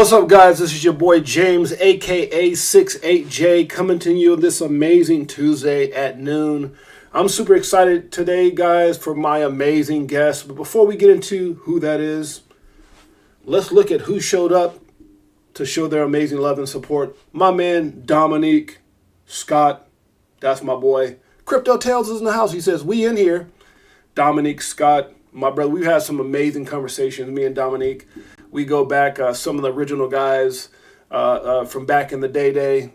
What's up, guys? This is your boy James, aka 68J, coming to you this amazing Tuesday at noon. I'm super excited today, guys, for my amazing guest. But before we get into who that is, let's look at who showed up to show their amazing love and support. My man, Dominique Scott. That's my boy. Crypto Tales is in the house. He says, we in here. Dominique Scott, my brother. We've had some amazing conversations, me and Dominique. We go back, some of the original guys from back in the day.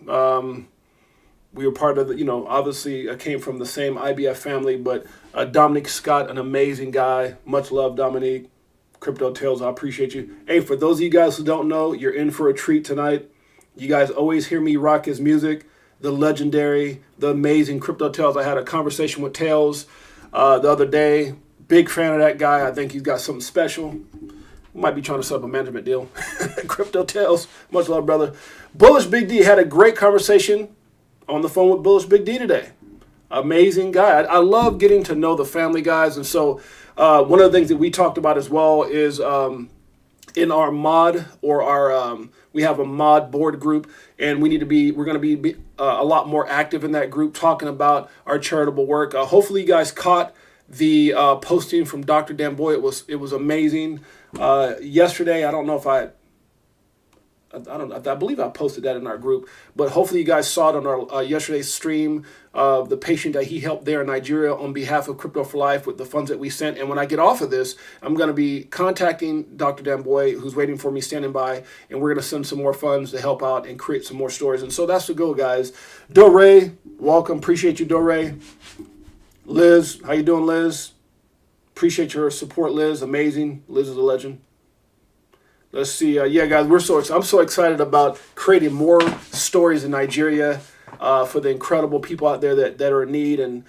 We were part of the, obviously I came from the same IBF family, but Dominique Scott, an amazing guy. Much love, Dominique. Crypto Tales, I appreciate you. Hey, for those of you guys who don't know, you're in for a treat tonight. You guys always hear me rock his music. The legendary, the amazing Crypto Tales. I had a conversation with Tales the other day. Big fan of that guy. I think he's got something special. Might be trying to set up a management deal. Crypto Tales, much love, brother. Bullish Big D had a great conversation on the phone with Bullish Big D today. Amazing guy. I love getting to know the family, guys. And so one of the things that we talked about as well is in our mod or our we have a mod board group, and we're going to be a lot more active in that group, talking about our charitable work. Hopefully you guys caught the posting from Dr. Damboy. It was amazing. Yesterday, I don't know if I believe I posted that in our group, but hopefully you guys saw it on our yesterday's stream of the patient that he helped there in Nigeria on behalf of Crypto4Life with the funds that we sent. And when I get off of this, I'm going to be contacting Dr. Damboy, who's waiting for me, standing by, and we're going to send some more funds to help out and create some more stories. And so that's the goal, guys. Dore, welcome. Appreciate you, Dore. Liz, how you doing, Liz? Appreciate your support, Liz. Amazing. Liz is a legend. Let's see. Yeah, guys, I'm so excited about creating more stories in Nigeria for the incredible people out there that are in need. And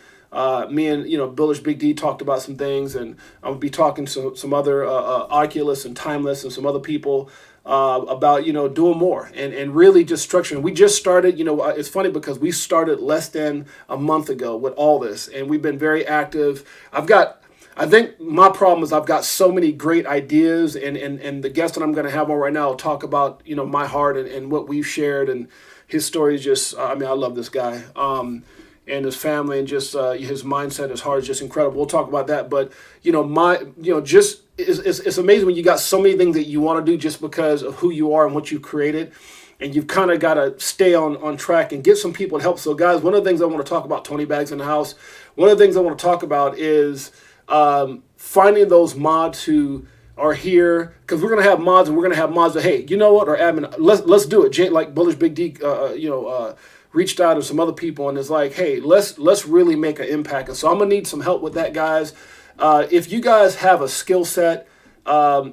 me and, Bullish Big D talked about some things, and I'm going to be talking to some other Oculus and Timeless and some other people about, doing more and really just structuring. We just started, it's funny because we started less than a month ago with all this, and we've been very active. I think my problem is I've got so many great ideas, and the guest that I'm going to have on right now will talk about, my heart and what we've shared, and his story is just, I love this guy and his family, and just his mindset, his heart is just incredible. We'll talk about that, but, it's amazing when you got so many things that you want to do just because of who you are and what you've created. And you've kind of got to stay on track and get some people to help. So, guys, one of the things I want to talk about, Tony Bags in the house, one of the things I want to talk about is finding those mods who are here, because we're going to have mods, and we're going to have mods that, hey, you know what, or admin, let's do it. Like Bullish Big D, reached out to some other people, and it's like, hey, let's really make an impact. And so I'm going to need some help with that, guys. If you guys have a skill set,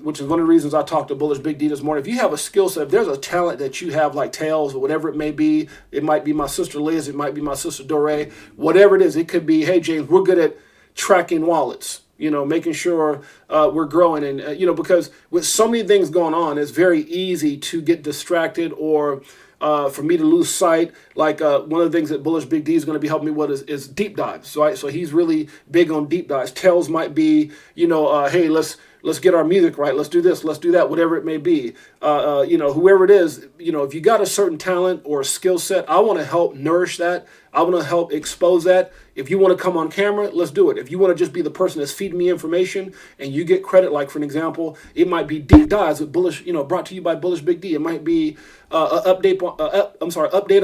which is one of the reasons I talked to Bullish Big D this morning. If you have a skill set, if there's a talent that you have like Tails or whatever it may be, it might be my sister Liz, it might be my sister Dore, whatever it is, it could be, hey, James, we're good at tracking wallets, making sure we're growing. And, because with so many things going on, it's very easy to get distracted or for me to lose sight. Like one of the things that Bullish Big D is going to be helping me with is deep dives. So he's really big on deep dives. Tails might be, hey, let's get our music right. Let's do this. Let's do that. Whatever it may be. Whoever it is, if you got a certain talent or a skill set, I want to help nourish that. I want to help expose that. If you want to come on camera, let's do it. If you want to just be the person that's feeding me information and you get credit, like for an example, it might be deep dives with Bullish, brought to you by Bullish Big D. It might be update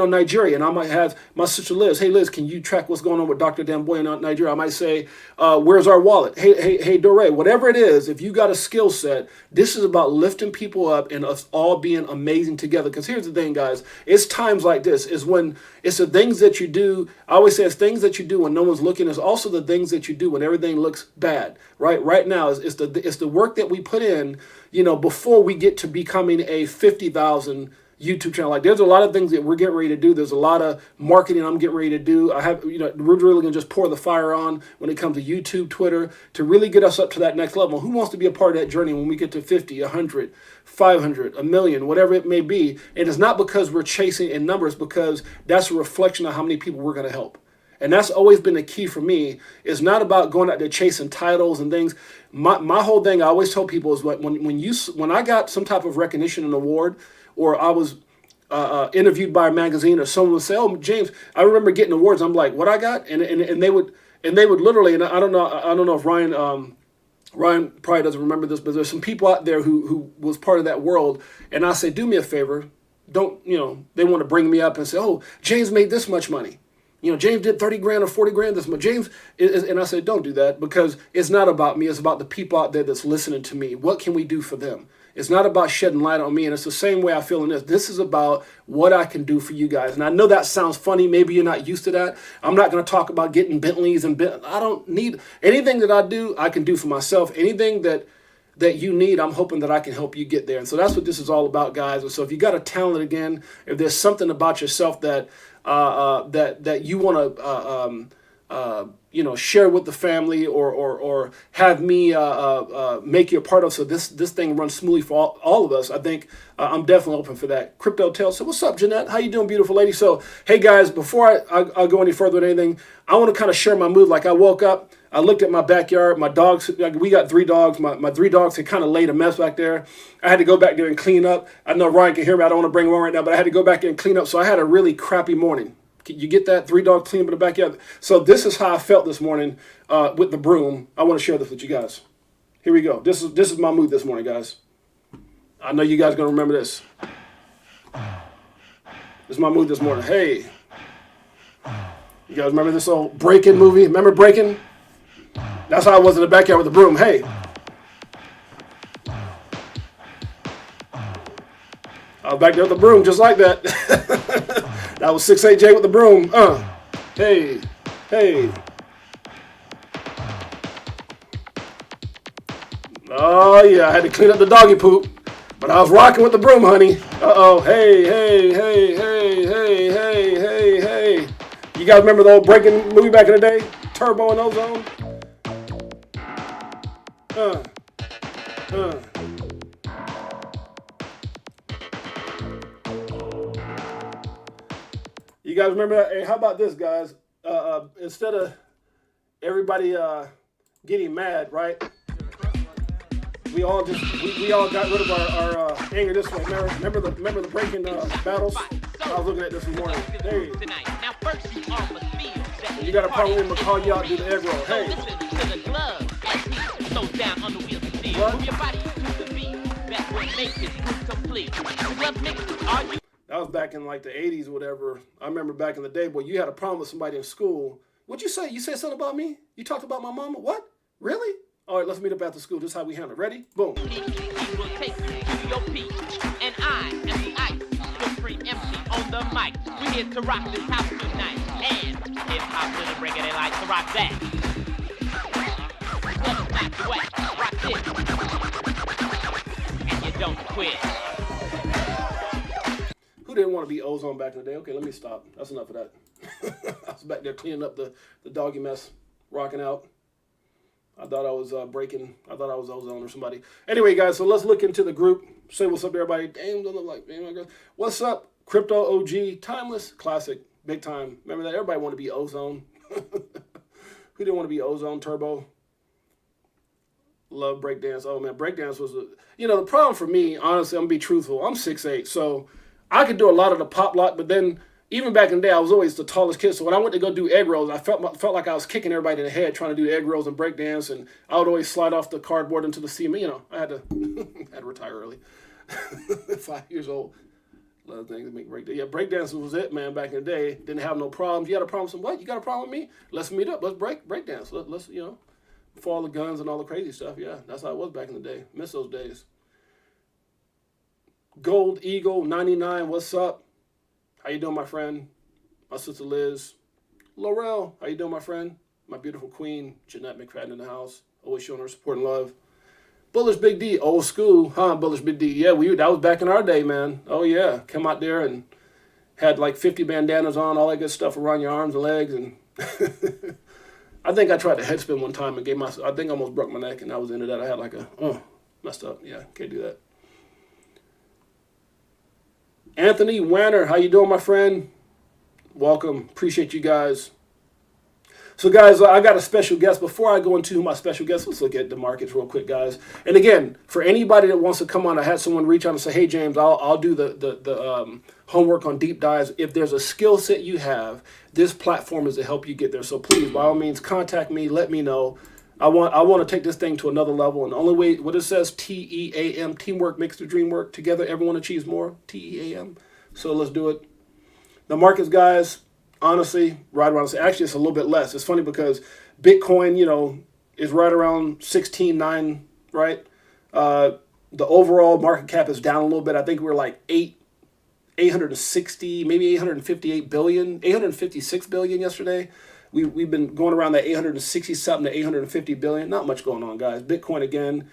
on Nigeria, and I might have my sister Liz. Hey Liz, can you track what's going on with Dr. Damboy in Nigeria? I might say, where's our wallet? Hey Dore, whatever it is, if you got a skill set, this is about lifting people up and us all being amazing together. Because here's the thing, guys, it's times like this is when it's the things that you do. I always say it's things that you do when no one's looking. It's also the things that you do when everything looks bad. Right now, it's the work that we put in, before we get to becoming a 50,000 YouTube channel. Like there's a lot of things that we're getting ready to do. There's a lot of marketing I'm getting ready to do. We're really going to just pour the fire on when it comes to YouTube, Twitter, to really get us up to that next level. Who wants to be a part of that journey when we get to 50, 100, 500, a million, whatever it may be? And it's not because we're chasing in numbers, because that's a reflection of how many people we're going to help. And that's always been the key for me. It's not about going out there chasing titles and things. My whole thing, I always tell people, is when I got some type of recognition and award, or I was interviewed by a magazine, or someone would say, "Oh, James, I remember getting awards." I'm like, "What I got?" And they would literally, and I don't know if Ryan probably doesn't remember this, but there's some people out there who was part of that world, and I say, "Do me a favor, don't, they want to bring me up and say, oh, James made this much money. James did 30 grand or 40 grand this much. James is," and I said, "Don't do that, because it's not about me. It's about the people out there that's listening to me. What can we do for them? It's not about shedding light on me." And it's the same way I feel in this. This is about what I can do for you guys. And I know that sounds funny. Maybe you're not used to that. I'm not going to talk about getting Bentleys I don't need anything that I do. I can do for myself. Anything that you need, I'm hoping that I can help you get there. And so that's what this is all about, guys. And so if you got a talent, again, if there's something about yourself that that you want to share with the family, or have me make you a part of, so this thing runs smoothly for all of us, I think I'm definitely open for that. Crypto Tales. So what's up, Jeanette? How you doing, beautiful lady? So hey guys, before I go any further with anything, I want to kind of share my mood. Like, I woke up, I looked at my backyard. My dogs, we got 3 dogs. My 3 dogs had kind of laid a mess back there. I had to go back there and clean up. I know Ryan can hear me. I don't want to bring him on right now, but I had to go back there and clean up. So I had a really crappy morning. You get that? 3 dogs clean up in the backyard. So this is how I felt this morning with the broom. I want to share this with you guys. Here we go. This is my mood this morning, guys. I know you guys are going to remember this. This is my mood this morning. Hey. You guys remember this old Breakin' movie? Remember Breakin'? That's how I was in the backyard with the broom. Hey. I was back there with the broom just like that. That was 6AJ with the broom. Hey. Oh, yeah, I had to clean up the doggy poop. But I was rocking with the broom, honey. Uh-oh. Hey. You guys remember the old Breaking movie back in the day? Turbo and Ozone? You guys remember that? Hey, how about this, guys? Instead of everybody getting mad, right? We all got rid of our anger this way. Remember the breaking battles? I was looking at this morning. Hey, you got a problem with me? Call you out, do the egg roll. Hey. That was back in like the 80s or whatever. I remember back in the day, boy, you had a problem with somebody in school. What'd you say? You said something about me? You talked about my mama? What? Really? All right, let's meet up after school. This is how we handle it. Ready? Boom. He will take you to your peak. And I am the ice. Supreme MC on the mic. We're here to rock this house tonight. And hip-hop to the break of their life to rock that. Let's knock you out. Rock this. And you don't quit. Who didn't want to be Ozone back in the day? Okay, let me stop. That's enough of that. I was back there cleaning up the doggy mess, rocking out. I thought I was breaking. I thought I was Ozone or somebody. Anyway, guys, so let's look into the group. Say what's up, everybody. Damn, don't look like. What's up? Crypto OG, timeless, classic, big time. Remember that? Everybody want to be Ozone. Who didn't want to be Ozone? Turbo. Love breakdance. Oh man, breakdance was the problem for me. Honestly, I'm gonna be truthful. I'm 6'8", so I could do a lot of the pop lock, but then even back in the day, I was always the tallest kid. So when I went to go do egg rolls, I felt like I was kicking everybody in the head trying to do egg rolls and breakdance, and I would always slide off the cardboard into the cement. I had to retire early. 5 years old. A lot of things to make breakdance. Yeah, breakdance was it, man. Back in the day, didn't have no problems. You had a problem with what? You got a problem with me? Let's meet up. Let's breakdance. Let's before all the guns and all the crazy stuff. Yeah, that's how it was back in the day. Miss those days. Gold Eagle 99. What's up? How you doing, my friend? My sister Liz. Laurel, how you doing, my friend? My beautiful queen, Jeanette McFadden in the house. Always showing her support and love. Bullish Big D, old school, huh? Bullish Big D. Yeah, that was back in our day, man. Oh, yeah. Come out there and had like 50 bandanas on, all that good stuff around your arms and legs. And I think I tried to head spin one time and I think I almost broke my neck, and I was into that. I had like messed up. Yeah, can't do that. Anthony Wanner, how you doing, my friend? Welcome. Appreciate you guys. So, guys, I got a special guest. Before I go into my special guest, let's look at the markets real quick, guys. And again, for anybody that wants to come on, I had someone reach out and say, "Hey, James, I'll do the homework on deep dives. If there's a skill set you have, this platform is to help you get there. So please, by all means, contact me. Let me know. I want to take this thing to another level. And the only way, what it says, TEAM, teamwork makes the dream work. Together, everyone achieves more. TEAM. So let's do it. The markets, guys. Honestly, right around, actually, it's a little bit less. It's funny because Bitcoin, is right around 16.9, right? The overall market cap is down a little bit. I think we're like 860, maybe 858 billion, 856 billion yesterday. We've been going around that 860 something to 850 billion. Not much going on, guys. Bitcoin again,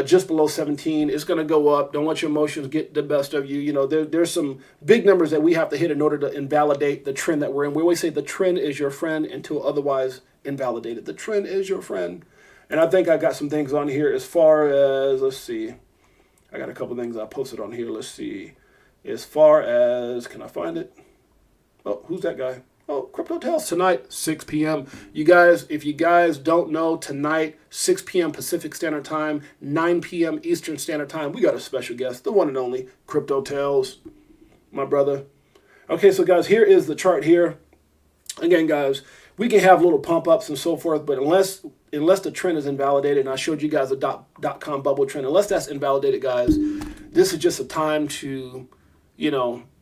just below 17. It's going to go up. Don't let your emotions get the best of you. There's some big numbers that we have to hit in order to invalidate the trend that we're in. We always say the trend is your friend until otherwise invalidated. The trend is your friend. And I think I got some things on here as far as, let's see. I got a couple things I posted on here. Let's see. As far as, can I find it? Oh, who's that guy? Oh, Crypto Tales tonight, 6 p.m. You guys, if you guys don't know, tonight, 6 p.m. Pacific Standard Time, 9 p.m. Eastern Standard Time, we got a special guest, the one and only Crypto Tales, my brother. Okay, so guys, here is the chart here. Again, guys, we can have little pump ups and so forth, but unless the trend is invalidated, and I showed you guys the dot-com bubble trend, unless that's invalidated, guys, this is just a time to,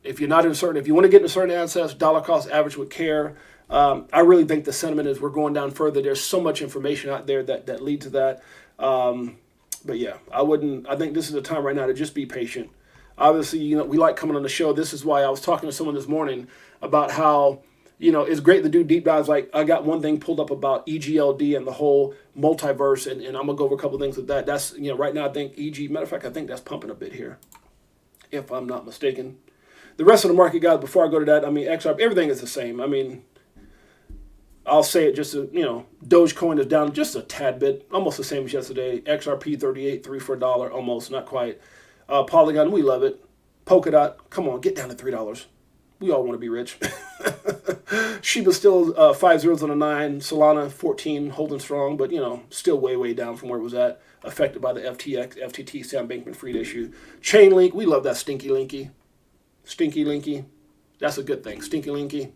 if you're not in certain, if you want to get into certain assets, dollar cost average with care. I really think the sentiment is we're going down further. There's so much information out there that lead to that. But yeah, I think this is the time right now to just be patient. Obviously, we like coming on the show. This is why I was talking to someone this morning about how, it's great to do deep dives. Like I got one thing pulled up about EGLD and the whole multiverse, and I'm gonna go over a couple of things with that. That's, right now I think matter of fact, I think that's pumping a bit here, if I'm not mistaken. The rest of the market, guys, before I go to that, XRP, everything is the same. I'll say it just, Dogecoin is down just a tad bit, almost the same as yesterday. XRP 38, $3 almost, not quite. Polygon, we love it. Polkadot, come on, get down to $3. We all want to be rich. Shiba still 5 zeros on a 9. Solana 14, holding strong, but still way down from where it was at. Affected by the FTT Sam Bankman-Fried issue. Chainlink, we love that stinky linky. Stinky linky, that's a good thing. Stinky linky,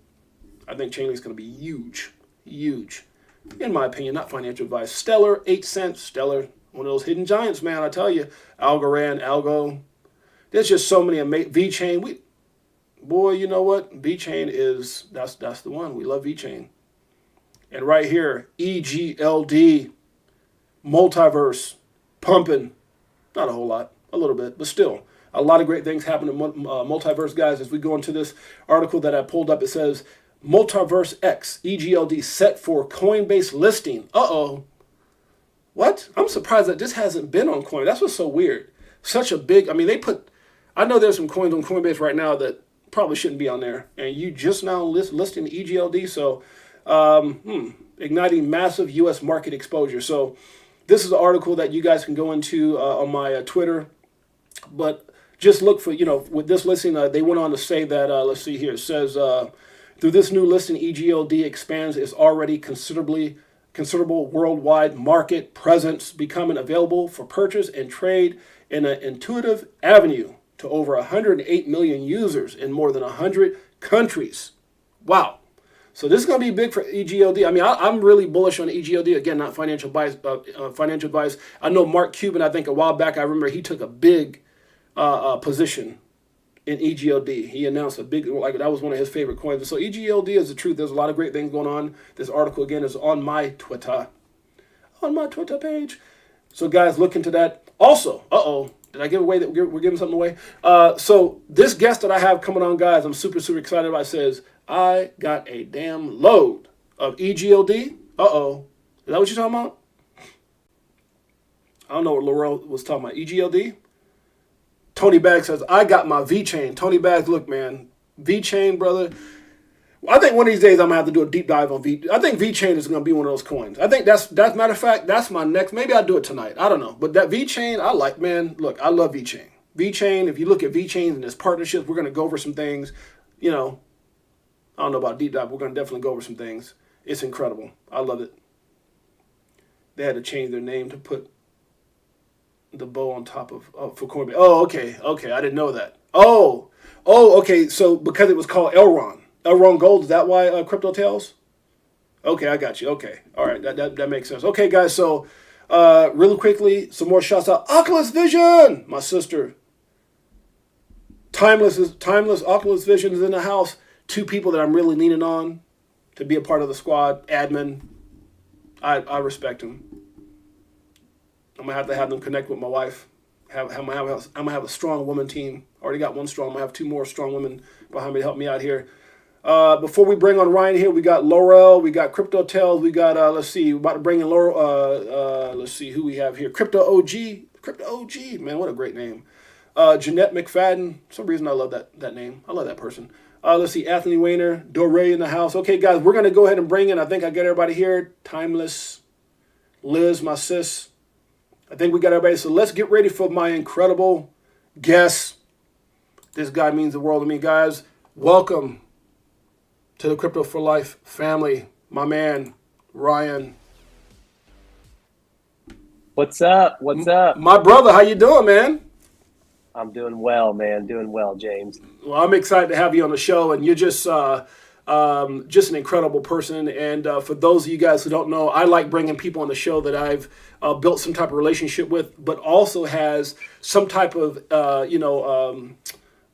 I think Chainlink's going to be huge, in my opinion. Not financial advice. Stellar, 8 cents. Stellar, one of those hidden giants, man. I tell you, Algo. There's just so many amazing. VeChain, boy, you know what? VeChain is that's the one. We love VeChain. And right here, EGLD, multiverse, pumping. Not a whole lot, a little bit, but still. A lot of great things happen in Multiverse, guys. As we go into this article that I pulled up, it says, Multiverse X, EGLD set for Coinbase listing. Uh-oh. What? I'm surprised that this hasn't been on Coin. That's what's so weird. Such a big, I know there's some coins on Coinbase right now that probably shouldn't be on there. And you just now listing EGLD. So, igniting massive U.S. market exposure. So, this is an article that you guys can go into on my Twitter. But just look for, with this listing, they went on to say that, let's see here, it says, through this new listing, EGLD expands its already considerable worldwide market presence, becoming available for purchase and trade in an intuitive avenue to over 108 million users in more than 100 countries. Wow. So this is going to be big for EGLD. I'm really bullish on EGLD. Again, not financial advice. I know Mark Cuban, I think a while back, I remember he took a big position in EGLD. He announced a big, that was one of his favorite coins. So EGLD is the truth. There's a lot of great things going on. This article, again, is on my Twitter page. So guys, look into that. Also, did I give away that we're giving something away? So this guest that I have coming on, guys, I'm super excited about, says, I got a damn load of EGLD. Is that what you're talking about? I don't know what Luelf was talking about. EGLD? Tony Bag says, I got my VeChain. Tony Bags, look, man, VeChain, brother. I think one of these days I'm going to have to do a deep dive on I think VeChain is going to be one of those coins. I think that's matter of fact, that's my next. Maybe I'll do it tonight. I don't know. But that VeChain, I like, man. Look, I love VeChain. VeChain, if you look at VeChain and its partnerships, we're going to go over some things. I don't know about deep dive. We're going to definitely go over some things. It's incredible. I love it. They had to change their name to put the bow on top of for Coinbase. Oh, okay, okay. I didn't know that. Okay. So because it was called Elron Gold, is that why Crypto Tales? Okay, I got you. Okay, all right, that makes sense. Okay, guys. So really quickly, some more shots out. Oculus Vision, my sister. Timeless Oculus Vision is in the house. Two people that I'm really leaning on to be a part of the squad. Admin, I respect them. I'm gonna have to have them connect with my wife. I'm gonna have a strong woman team. Already got one strong. I'm gonna have two more strong women behind me to help me out here. Before we bring on Ryan here, we got Laurel, we got Crypto Tales, we got let's see, we're about to bring in Laurel. Let's see who we have here. Crypto OG, man, what a great name. Jeanette McFadden. For some reason I love that name. I love that person. Let's see, Anthony Wayner, Doré in the house. Okay, guys, we're gonna go ahead and bring in. I think I get everybody here. Timeless, Liz, my sis. I think we got everybody. So let's get ready for my incredible guest. This guy means the world to me, guys. Welcome to the Crypto4Life family, my man, Ryan. What's up? What's up? My brother, how you doing, man? I'm doing well, man. Doing well, James. Well, I'm excited to have you on the show, and you're just an incredible person. And for those of you guys who don't know, I like bringing people on the show that I've built some type of relationship with, but also has some type of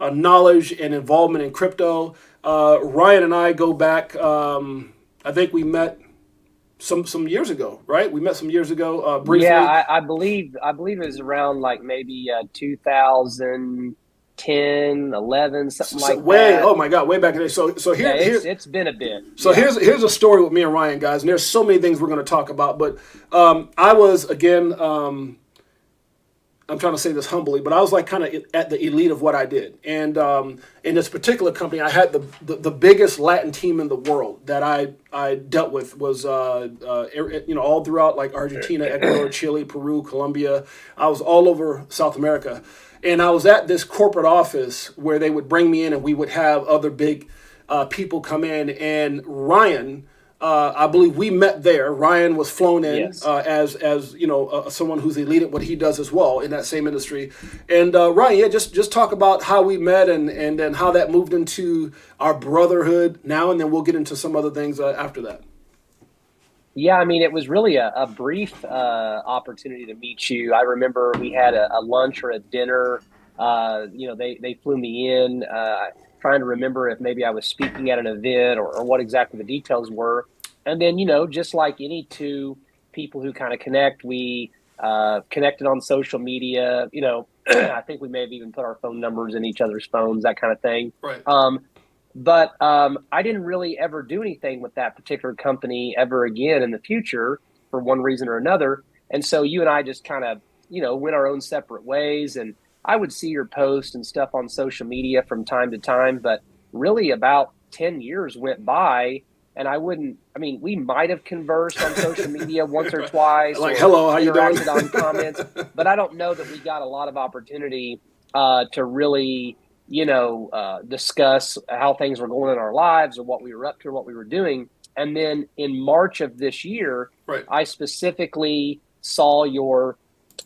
knowledge and involvement in crypto. Ryan and I go back. I think we met some years ago, right? We met some years ago briefly. Yeah, I believe it was around like maybe 2010, 11, something like that. Oh my God, way back in the day. So here, it's been a bit. So here's a story with me and Ryan, guys, and there's so many things we're going to talk about. But I was again. I'm trying to say this humbly, but I was like kind of at the elite of what I did. And in this particular company, I had the biggest Latin team in the world that I dealt with was, all throughout like Argentina, Ecuador, Chile, Peru, Colombia. I was all over South America. And I was at this corporate office where they would bring me in and we would have other big people come in. And Ryan, I believe we met there. Ryan was flown in Yes. as someone who's elite at what he does as well in that same industry. And Ryan, yeah, just talk about how we met and then how that moved into our brotherhood now, and then we'll get into some other things after that. Yeah, I mean, it was really a brief opportunity to meet you. I remember we had a lunch or a dinner. They flew me in. Trying to remember if maybe I was speaking at an event or what exactly the details were. And then, just like any two people who kind of connect, we connected on social media. I think we may have even put our phone numbers in each other's phones, that kind of thing. Right. But I didn't really ever do anything with that particular company ever again in the future for one reason or another. And so you and I just kind of, went our own separate ways. And I would see your posts and stuff on social media from time to time, but really about 10 years went by and we might have conversed on social media once or twice. Like, hello, how you doing? On comments, but I don't know that we got a lot of opportunity to really, discuss how things were going in our lives or what we were up to or what we were doing. And then in March of this year, right. I specifically saw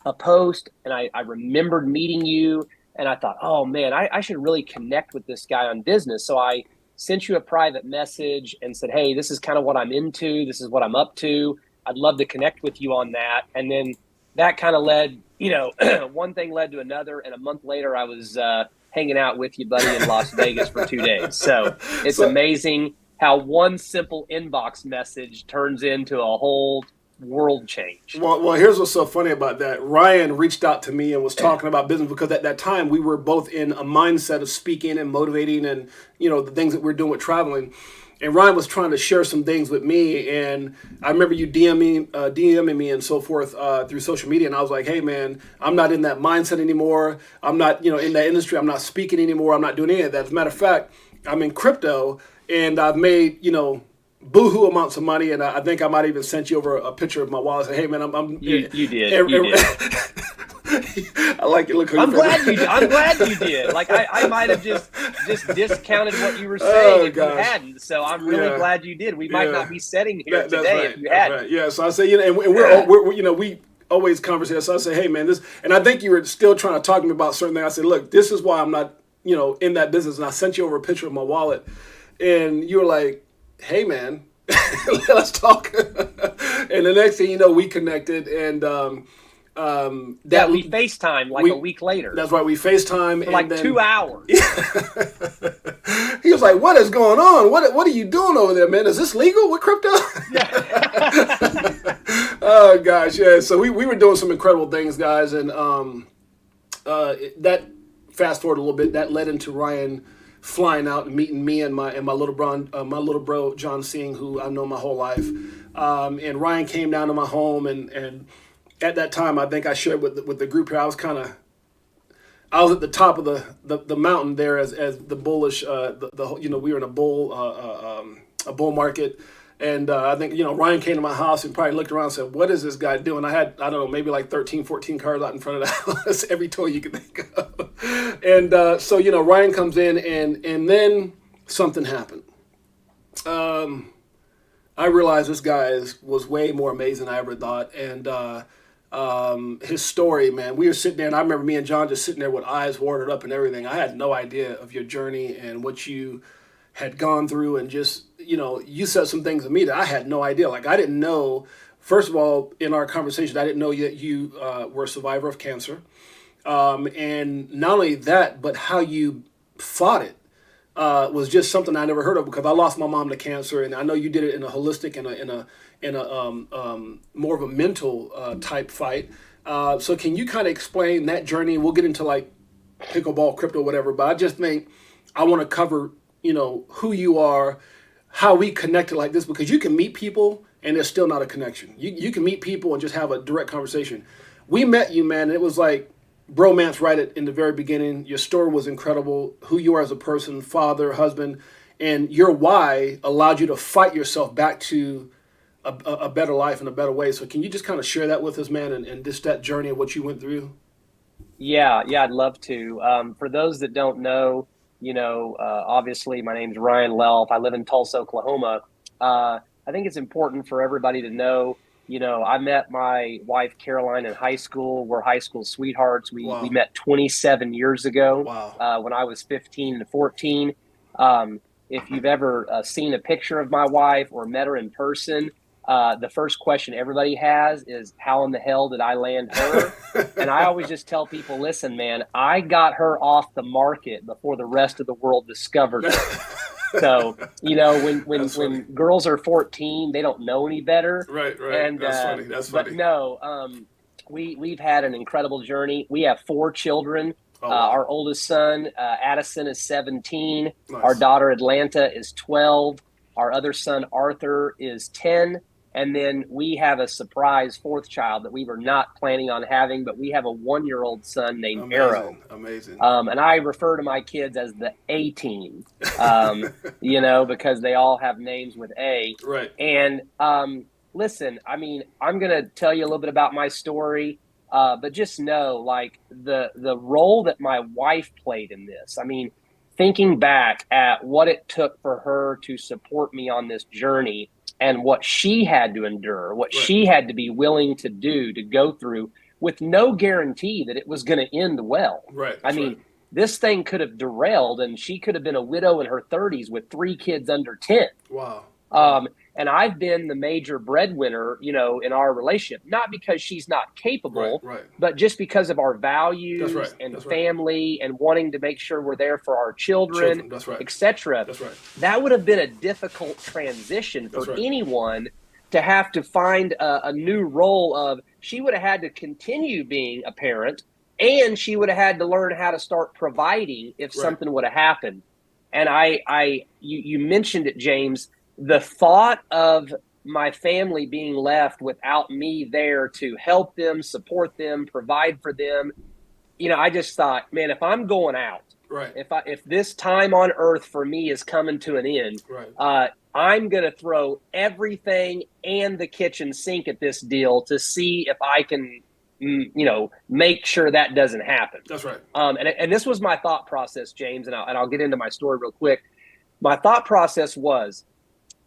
a post and I remembered meeting you and I thought, oh man, I should really connect with this guy on business. So I sent you a private message and said, hey, this is kind of what I'm into. This is what I'm up to. I'd love to connect with you on that. And then that kind of led, one thing led to another. And a month later, I was hanging out with you, buddy, in Las Vegas for 2 days. So it's amazing how one simple inbox message turns into a whole world change. Well, here's what's so funny about that. Ryan reached out to me and was talking about business because at that time we were both in a mindset of speaking and motivating and, the things that we're doing with traveling. And Ryan was trying to share some things with me. And I remember you DMing me and so forth through social media. And I was like, hey, man, I'm not in that mindset anymore. I'm not, in that industry. I'm not speaking anymore. I'm not doing any of that. As a matter of fact, I'm in crypto and I've made, boohoo amounts of money, and I think I might even sent you over a picture of my wallet. Say, hey man, you did. I like it. Look, I'm glad you did. Like I might have just discounted what you were saying if you hadn't. So I'm really glad you did. We might not be sitting here today if you hadn't. Right. Yeah. So I say, and we're we always conversate. So I say, hey man, this, and I think you were still trying to talk to me about certain things. I said, look, this is why I'm not, in that business. And I sent you over a picture of my wallet, and you were like, hey man, let's talk. And the next thing you know, we connected, and that we FaceTime a week later. That's right. We FaceTime for like 2 hours. He was like, "What is going on? What are you doing over there, man? Is this legal with crypto?" Oh gosh, yeah. So we were doing some incredible things, guys, and that fast forward a little bit, that led into Ryan flying out and meeting me and my little bro John Singh, who I've known my whole life. And Ryan came down to my home, and at that time, I think I shared with the group here, I was at the top of the mountain there as the bullish, we were in a bull market. And I think, Ryan came to my house and probably looked around and said, what is this guy doing? I had, I don't know, maybe like 13, 14 cars out in front of the house, every toy you could think of. And so, Ryan comes in, and then something happened. I realized this guy was way more amazing than I ever thought. And his story, man, we were sitting there, and I remember me and John just sitting there with eyes watered up and everything. I had no idea of your journey and what you had gone through, and just, you said some things to me that I had no idea. Like, I didn't know, first of all, in our conversation, I didn't know that you were a survivor of cancer. And not only that, but how you fought it was just something I never heard of, because I lost my mom to cancer, and I know you did it in a holistic in a more of a mental type fight. So can you kind of explain that journey? We'll get into like pickleball, crypto, whatever, but I just think I want to cover, who you are, how we connected like this, because you can meet people and there's still not a connection. You can meet people and just have a direct conversation. We met you, man, and it was like bromance right in the very beginning. Your story was incredible, who you are as a person, father, husband, and your why allowed you to fight yourself back to a better life in a better way. So can you just kind of share that with us, man, and just that journey of what you went through? Yeah, I'd love to. For those that don't know, obviously my name's Ryan Luelf. I live in Tulsa, Oklahoma. I think it's important for everybody to know, I met my wife, Caroline, in high school. We're high school sweethearts. We met 27 years ago. Wow. When I was 15 and 14. If you've ever seen a picture of my wife or met her in person, the first question everybody has is, how in the hell did I land her? And I always just tell people, listen, man, I got her off the market before the rest of the world discovered her. So, when girls are 14, they don't know any better. Right. And, That's funny. But no, we've had an incredible journey. We have 4 children. Oh, wow. Our oldest son, Addison, is 17. Nice. Our daughter, Atlanta, is 12. Our other son, Arthur, is 10. And then we have a surprise 4th child that we were not planning on having, but we have a 1-year-old son named Arrow. Amazing. And I refer to my kids as the A team, because they all have names with A. Right. And listen, I mean, I'm going to tell you a little bit about my story, but just know, like, the role that my wife played in this. I mean, thinking back at what it took for her to support me on this journey, and what she had to endure, what she had to be willing to do, to go through, with no guarantee that it was going to end well. Right. I mean, this thing could have derailed, and she could have been a widow in her 30s with 3 kids under 10. Wow. And I've been the major breadwinner, in our relationship, not because she's not capable, but just because of our values and family and wanting to make sure we're there for our children, etc. That's right. That would have been a difficult transition for anyone to have to find a new role of. She would have had to continue being a parent, and she would have had to learn how to start providing if something would have happened. And you mentioned it, James. The thought of my family being left without me there to help them, support them, provide for them, I just thought, man, if I'm going out, if this time on earth for me is coming to an end, I'm going to throw everything and the kitchen sink at this deal to see if I can make sure that doesn't happen. That's right. And this was my thought process, James, and I'll get into my story real quick. My thought process was,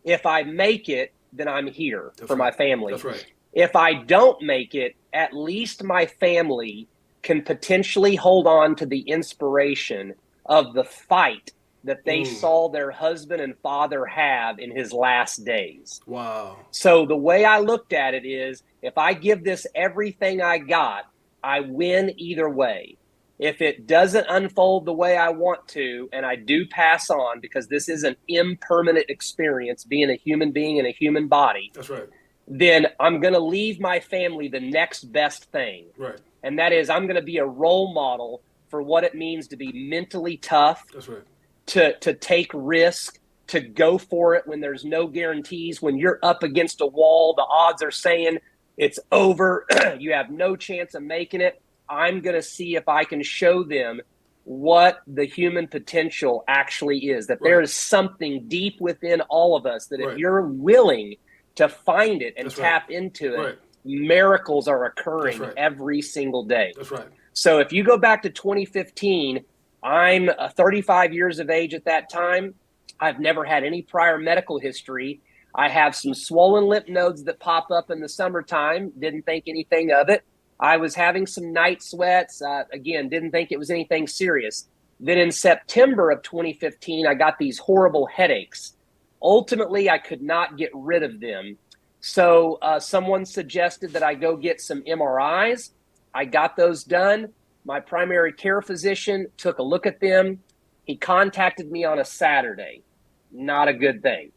if I make it, then I'm here for my family. That's right. If I don't make it, at least my family can potentially hold on to the inspiration of the fight that they saw their husband and father have in his last days. Wow. So the way I looked at it is, if I give this everything I got, I win either way. If it doesn't unfold the way I want to, and I do pass on, because this is an impermanent experience, being a human being in a human body. That's right. Then I'm going to leave my family the next best thing. Right. And that is, I'm going to be a role model for what it means to be mentally tough. That's right. To take risk, to go for it when there's no guarantees, when you're up against a wall, the odds are saying it's over, you have no chance of making it. I'm going to see if I can show them what the human potential actually is, that there is something deep within all of us, that if you're willing to find it and tap into it, miracles are occurring every single day. That's right. So if you go back to 2015, I'm 35 years of age at that time. I've never had any prior medical history. I have some swollen lymph nodes that pop up in the summertime. Didn't think anything of it. I was having some night sweats. Again, didn't think it was anything serious. Then in September of 2015, I got these horrible headaches. Ultimately, I could not get rid of them. So someone suggested that I go get some MRIs. I got those done. My primary care physician took a look at them. He contacted me on a Saturday. Not a good thing.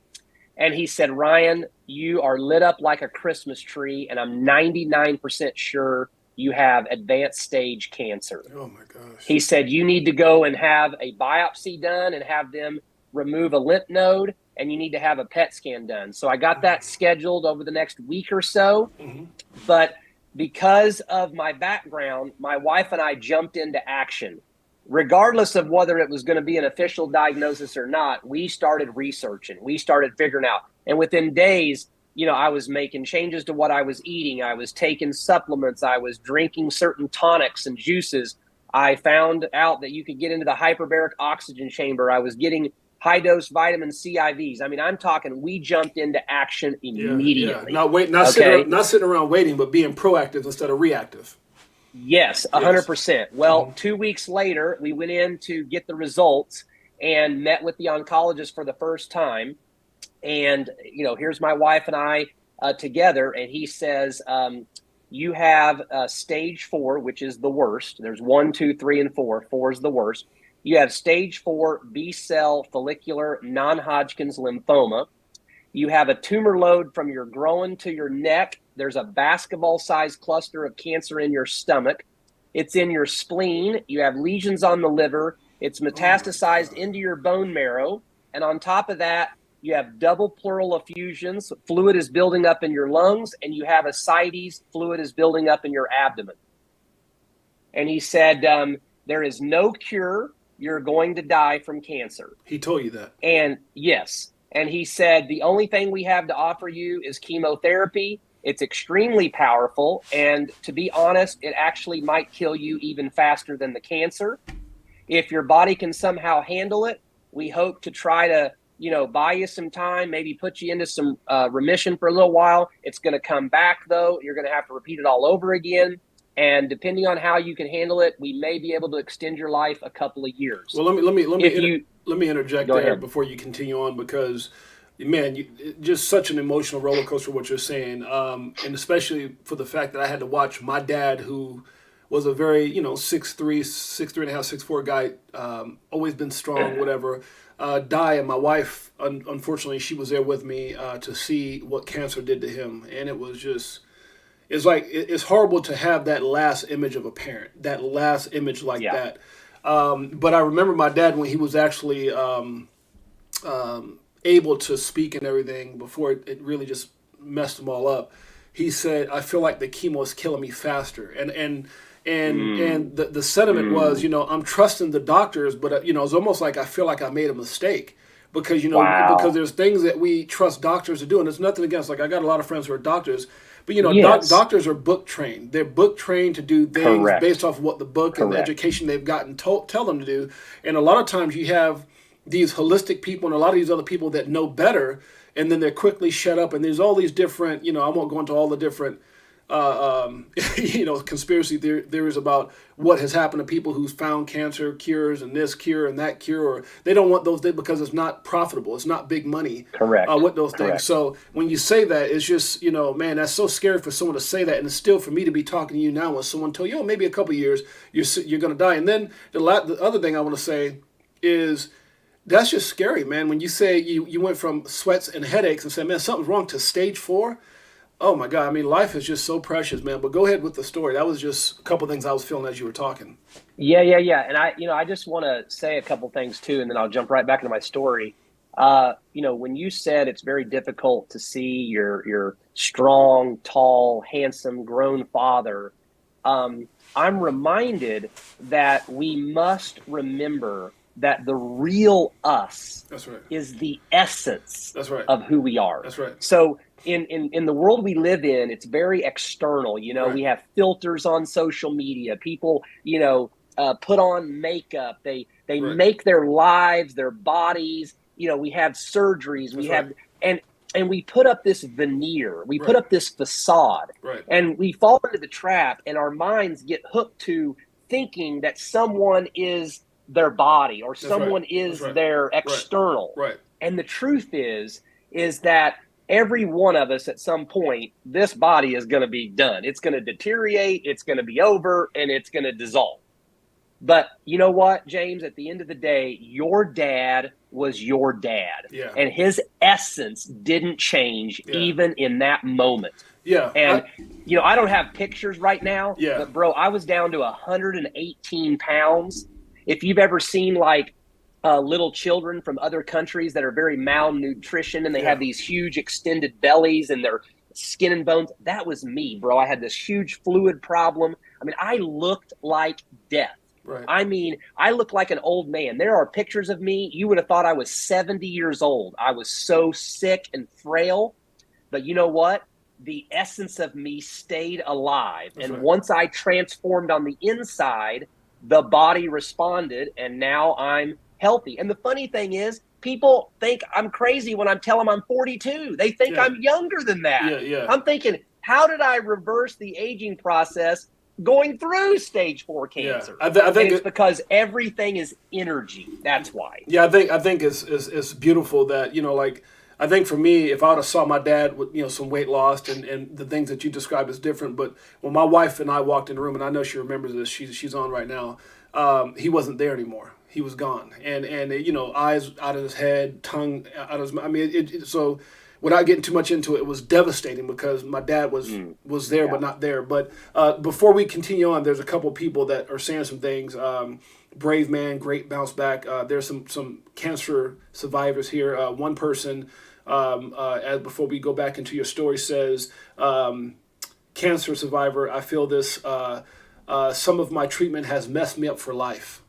And he said, Ryan, you are lit up like a Christmas tree, and I'm 99% sure you have advanced stage cancer. Oh, my gosh. He said, you need to go and have a biopsy done and have them remove a lymph node, and you need to have a PET scan done. So I got that scheduled over the next week or so. But because of my background, my wife and I jumped into action. Regardless of whether it was going to be an official diagnosis or not, we started researching. We started figuring out. And within days, I was making changes to what I was eating. I was taking supplements. I was drinking certain tonics and juices. I found out that you could get into the hyperbaric oxygen chamber. I was getting high-dose vitamin C IVs. I mean, I'm talking, we jumped into action immediately. Not sitting around waiting, but being proactive instead of reactive. Yes, 100%. Well, 2 weeks later, we went in to get the results and met with the oncologist for the first time. And, here's my wife and I together, and he says, you have stage 4, which is the worst. There's 1, 2, 3, and 4. 4 is the worst. You have stage 4 B-cell follicular non-Hodgkin's lymphoma. You have a tumor load from your groin to your neck. There's a basketball-sized cluster of cancer in your stomach. It's in your spleen. You have lesions on the liver. It's metastasized into your bone marrow. And on top of that, you have double pleural effusions. Fluid is building up in your lungs, and you have ascites. Fluid is building up in your abdomen. And he said, there is no cure. You're going to die from cancer. He told you that? And yes. And he said, the only thing we have to offer you is chemotherapy. It's extremely powerful. And to be honest, it actually might kill you even faster than the cancer. If your body can somehow handle it, we hope to try to, buy you some time, maybe put you into some remission for a little while. It's going to come back, though. You're going to have to repeat it all over again. And depending on how you can handle it, we may be able to extend your life a couple of years. Well, let me interject there before you continue on, because, man, just such an emotional roller coaster what you're saying, and especially for the fact that I had to watch my dad, who was a very 6'3", and a half, 6'4" guy, always been strong, whatever, die, and my wife, unfortunately, she was there with me to see what cancer did to him, and it was just. It's horrible to have that last image of a parent, that last image like that. But I remember my dad when he was actually able to speak and everything before it really just messed them all up. He said, "I feel like the chemo is killing me faster," and the sentiment was, I'm trusting the doctors, but it's almost like I feel like I made a mistake. Because, because there's things that we trust doctors to do, and there's nothing against, like, I got a lot of friends who are doctors, But Yes. doctors are book trained. They're book trained to do things based Correct. off of what the book and the Correct. education they've gotten told tell them to do. And a lot of times you have these holistic people and a lot of these other people that know better, and then they're quickly shut up. And there's all these different, I won't go into all the different conspiracy theories about what has happened to people who's found cancer cures and this cure and that cure, or they don't want those things because it's not profitable, it's not big money Correct. with those things. Correct. So when you say that, it's just, man, that's so scary for someone to say that, and it's still for me to be talking to you now when someone told you, oh, maybe a couple of years you're going to die. And then the other thing I want to say is that's just scary, man. When you say you went from sweats and headaches and said, man, something's wrong, to stage 4. Oh my God! I mean, life is just so precious, man. But go ahead with the story. That was just a couple things I was feeling as you were talking. Yeah, yeah, yeah. And I just want to say a couple things too, and then I'll jump right back into my story. When you said it's very difficult to see your strong, tall, handsome, grown father, I'm reminded that we must remember that the real us That's right. is the essence That's right. of who we are. That's right. So in the world we live in, it's very external. Right. We have filters on social media. People, put on makeup. They Right. make their lives, their bodies. We have surgeries. That's We right. have and we put up this veneer. We put Right. up this facade, Right. and we fall into the trap. And our minds get hooked to thinking that someone is their body or That's right. someone That's is right. their Right. external. Right. And the truth is that every one of us at some point, this body is going to be done. It's going to deteriorate, it's going to be over, and it's going to dissolve. But you know what, James? At the end of the day, your dad was your dad. Yeah. And his essence didn't change Yeah. even in that moment. Yeah. And, I don't have pictures right now, Yeah. but bro, I was down to 118 pounds. If you've ever seen like little children from other countries that are very malnutrition and they have these huge extended bellies and their skin and bones, that was me, bro. I had this huge fluid problem. I mean, I looked like death. Right. I mean, I look like an old man. There are pictures of me. You would have thought I was 70 years old. I was so sick and frail. But you know what? The essence of me stayed alive. That's and right. once I transformed on the inside, the body responded, and now I'm healthy. And the funny thing is, people think I'm crazy when I tell them I'm 42. They think I'm younger than that. Yeah. Yeah. I'm thinking, how did I reverse the aging process going through stage 4 cancer? I think it's because everything is energy. That's why. Yeah, I think it's beautiful that I think for me, if I would have saw my dad with some weight loss and the things that you described is different, but when my wife and I walked in the room, and I know she remembers this, she's on right now, he wasn't there anymore. He was gone, and eyes out of his head, tongue out of his mouth. I mean, so without getting too much into it, it was devastating because my dad was there but not there. But before we continue on, there's a couple people that are saying some things. Brave man, great bounce back. There's some cancer survivors here. One person, as before we go back into your story, says, cancer survivor, I feel this. Some of my treatment has messed me up for life.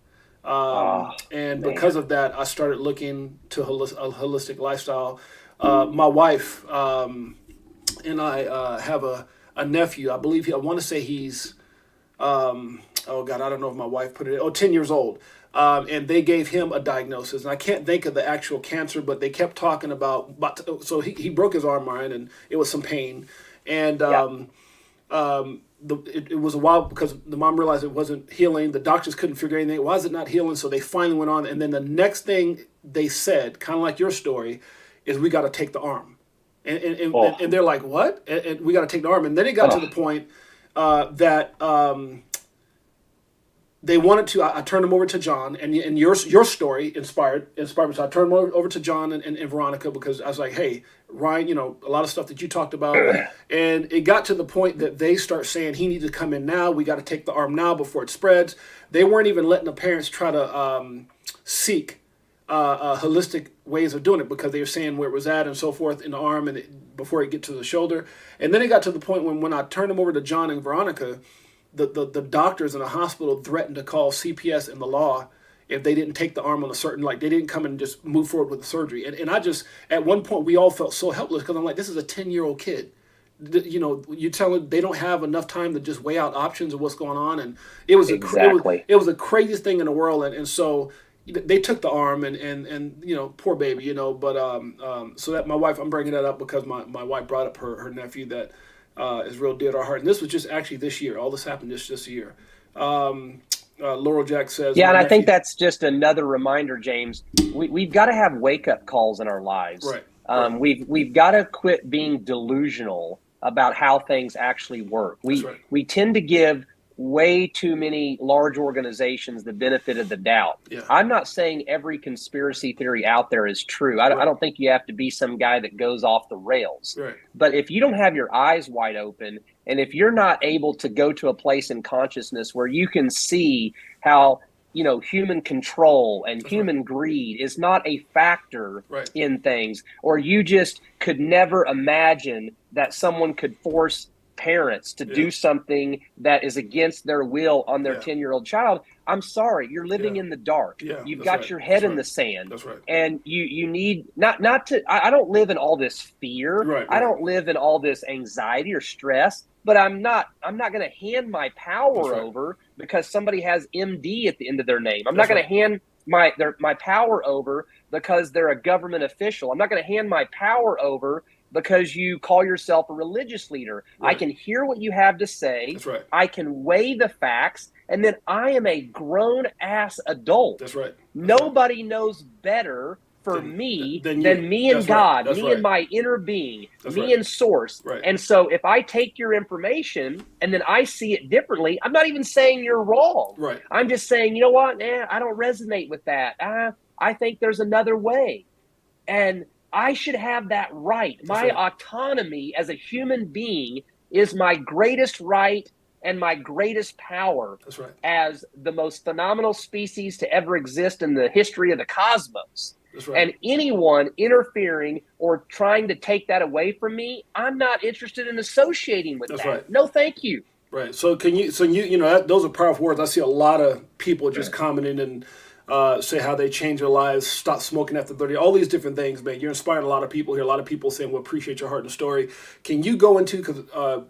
And because of that, I started looking to a holistic lifestyle. My wife and I have a nephew. I believe I want to say he's, oh God, I don't know if my wife put it, 10 years old. And they gave him a diagnosis. And I can't think of the actual cancer, but they kept talking about so he broke his arm, Ryan, and it was some pain. And it was a while because the mom realized it wasn't healing. The doctors couldn't figure anything. Why is it not healing? So they finally went on. And then the next thing they said, kind of like your story, is we got to take the arm. And they're like, what? And we got to take the arm. And then it got to the point that they wanted to. I turned them over to John, and your story inspired me. So I turned them over to John and Veronica because I was like, hey, Ryan, a lot of stuff that you talked about, and it got to the point that they start saying he needs to come in now. We got to take the arm now before it spreads. They weren't even letting the parents try to seek holistic ways of doing it because they were saying where it was at and so forth in the arm and before it get to the shoulder. And then it got to the point when I turned them over to John and Veronica, the doctors in the hospital threatened to call CPS and the law if they didn't take the arm on a certain, like they didn't come and just move forward with the surgery. And I just, at one point we all felt so helpless because I'm like, this is a 10-year-old kid. you tell them they don't have enough time to just weigh out options of what's going on, and it was Exactly. it was the craziest thing in the world, and so they took the arm, and poor baby, but so that my wife, I'm bringing that up because my wife brought up her nephew that is real dear to our heart, and this was just actually this year. All this happened just this year. Laurel Jack says, Yeah, my and I nephew, think that's just another reminder, James. We've got to have wake up calls in our lives. right, right, We've got to quit being delusional about how things actually work. that's right, We tend to give way too many large organizations the benefit of the doubt. yeah, I'm not saying every conspiracy theory out there is true. I right, don't think you have to be some guy that goes off the rails. right, But if you don't have your eyes wide open, and if you're not able to go to a place in consciousness where you can see how human control and that's right, human greed is not a factor right, in things, or you just could never imagine that someone could force parents to yeah, do something that is against their will on their yeah, 10-year-old child. I'm sorry, you're living yeah, in the dark. yeah, You've that's got right, your that's head in right, the sand, that's right, and you need not to. I don't live in all this fear. right, I right, don't live in all this anxiety or stress. But I'm not going to hand my that's power right, over because somebody has MD at the end of their name. I'm not that's going right, to hand my power over because they're a government official. I'm not going to hand my power over because you call yourself a religious leader. I right, can hear what you have to say. that's right, I can weigh the facts, and then I am a grown ass adult. that's right, that's right. Nobody knows better for Than me than you. than me and That's right, God, that's me and right, my inner being, that's me right, and source. right, And so if I take your information and then I see it differently, I'm not even saying you're wrong. right, I'm just saying, you know what? I don't resonate with that. I think there's another way. And I should have that right. that's My right, autonomy as a human being is my greatest right and my greatest power that's right, as the most phenomenal species to ever exist in the history of the cosmos. that's right. And anyone interfering or trying to take that away from me, I'm not interested in associating with That's that. right. No, thank you. Right. So those are powerful words. I see a lot of people just commenting and say how they change their lives, stop smoking after 30, all these different things, man. You're inspiring a lot of people here. A lot of people saying, "We appreciate your heart and story." Can you go into, because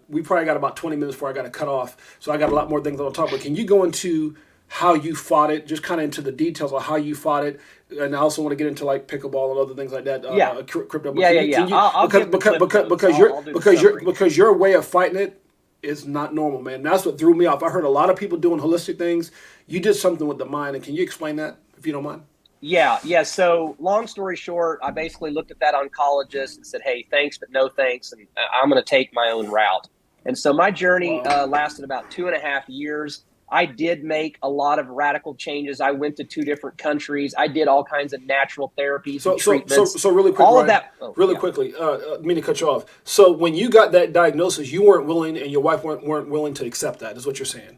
we probably got about 20 minutes before I got to cut off, so I got a lot more things on top. But can you go into how you fought it, just kind of into the details of how you fought it, and I also want to get into like pickleball and other things like that, Yeah. crypto. But Yeah. I'll give the clip notes. Because your way of fighting it is not normal, man. That's what threw me off. I heard a lot of people doing holistic things. You did something with the mind, and can you explain that if you don't mind? Yeah. So, long story short, I basically looked at that oncologist and said, "Hey, thanks, but no thanks," and I'm going to take my own route. And so, my journey Wow. lasted about 2.5 years. I did make a lot of radical changes. I went to 2 different countries. I did all kinds of natural therapies and treatments. So really quick, All of Ryan, that. Oh, really yeah. quickly. Mean to cut you off. So when you got that diagnosis, you weren't willing, and your wife weren't willing to accept that. Is what you're saying?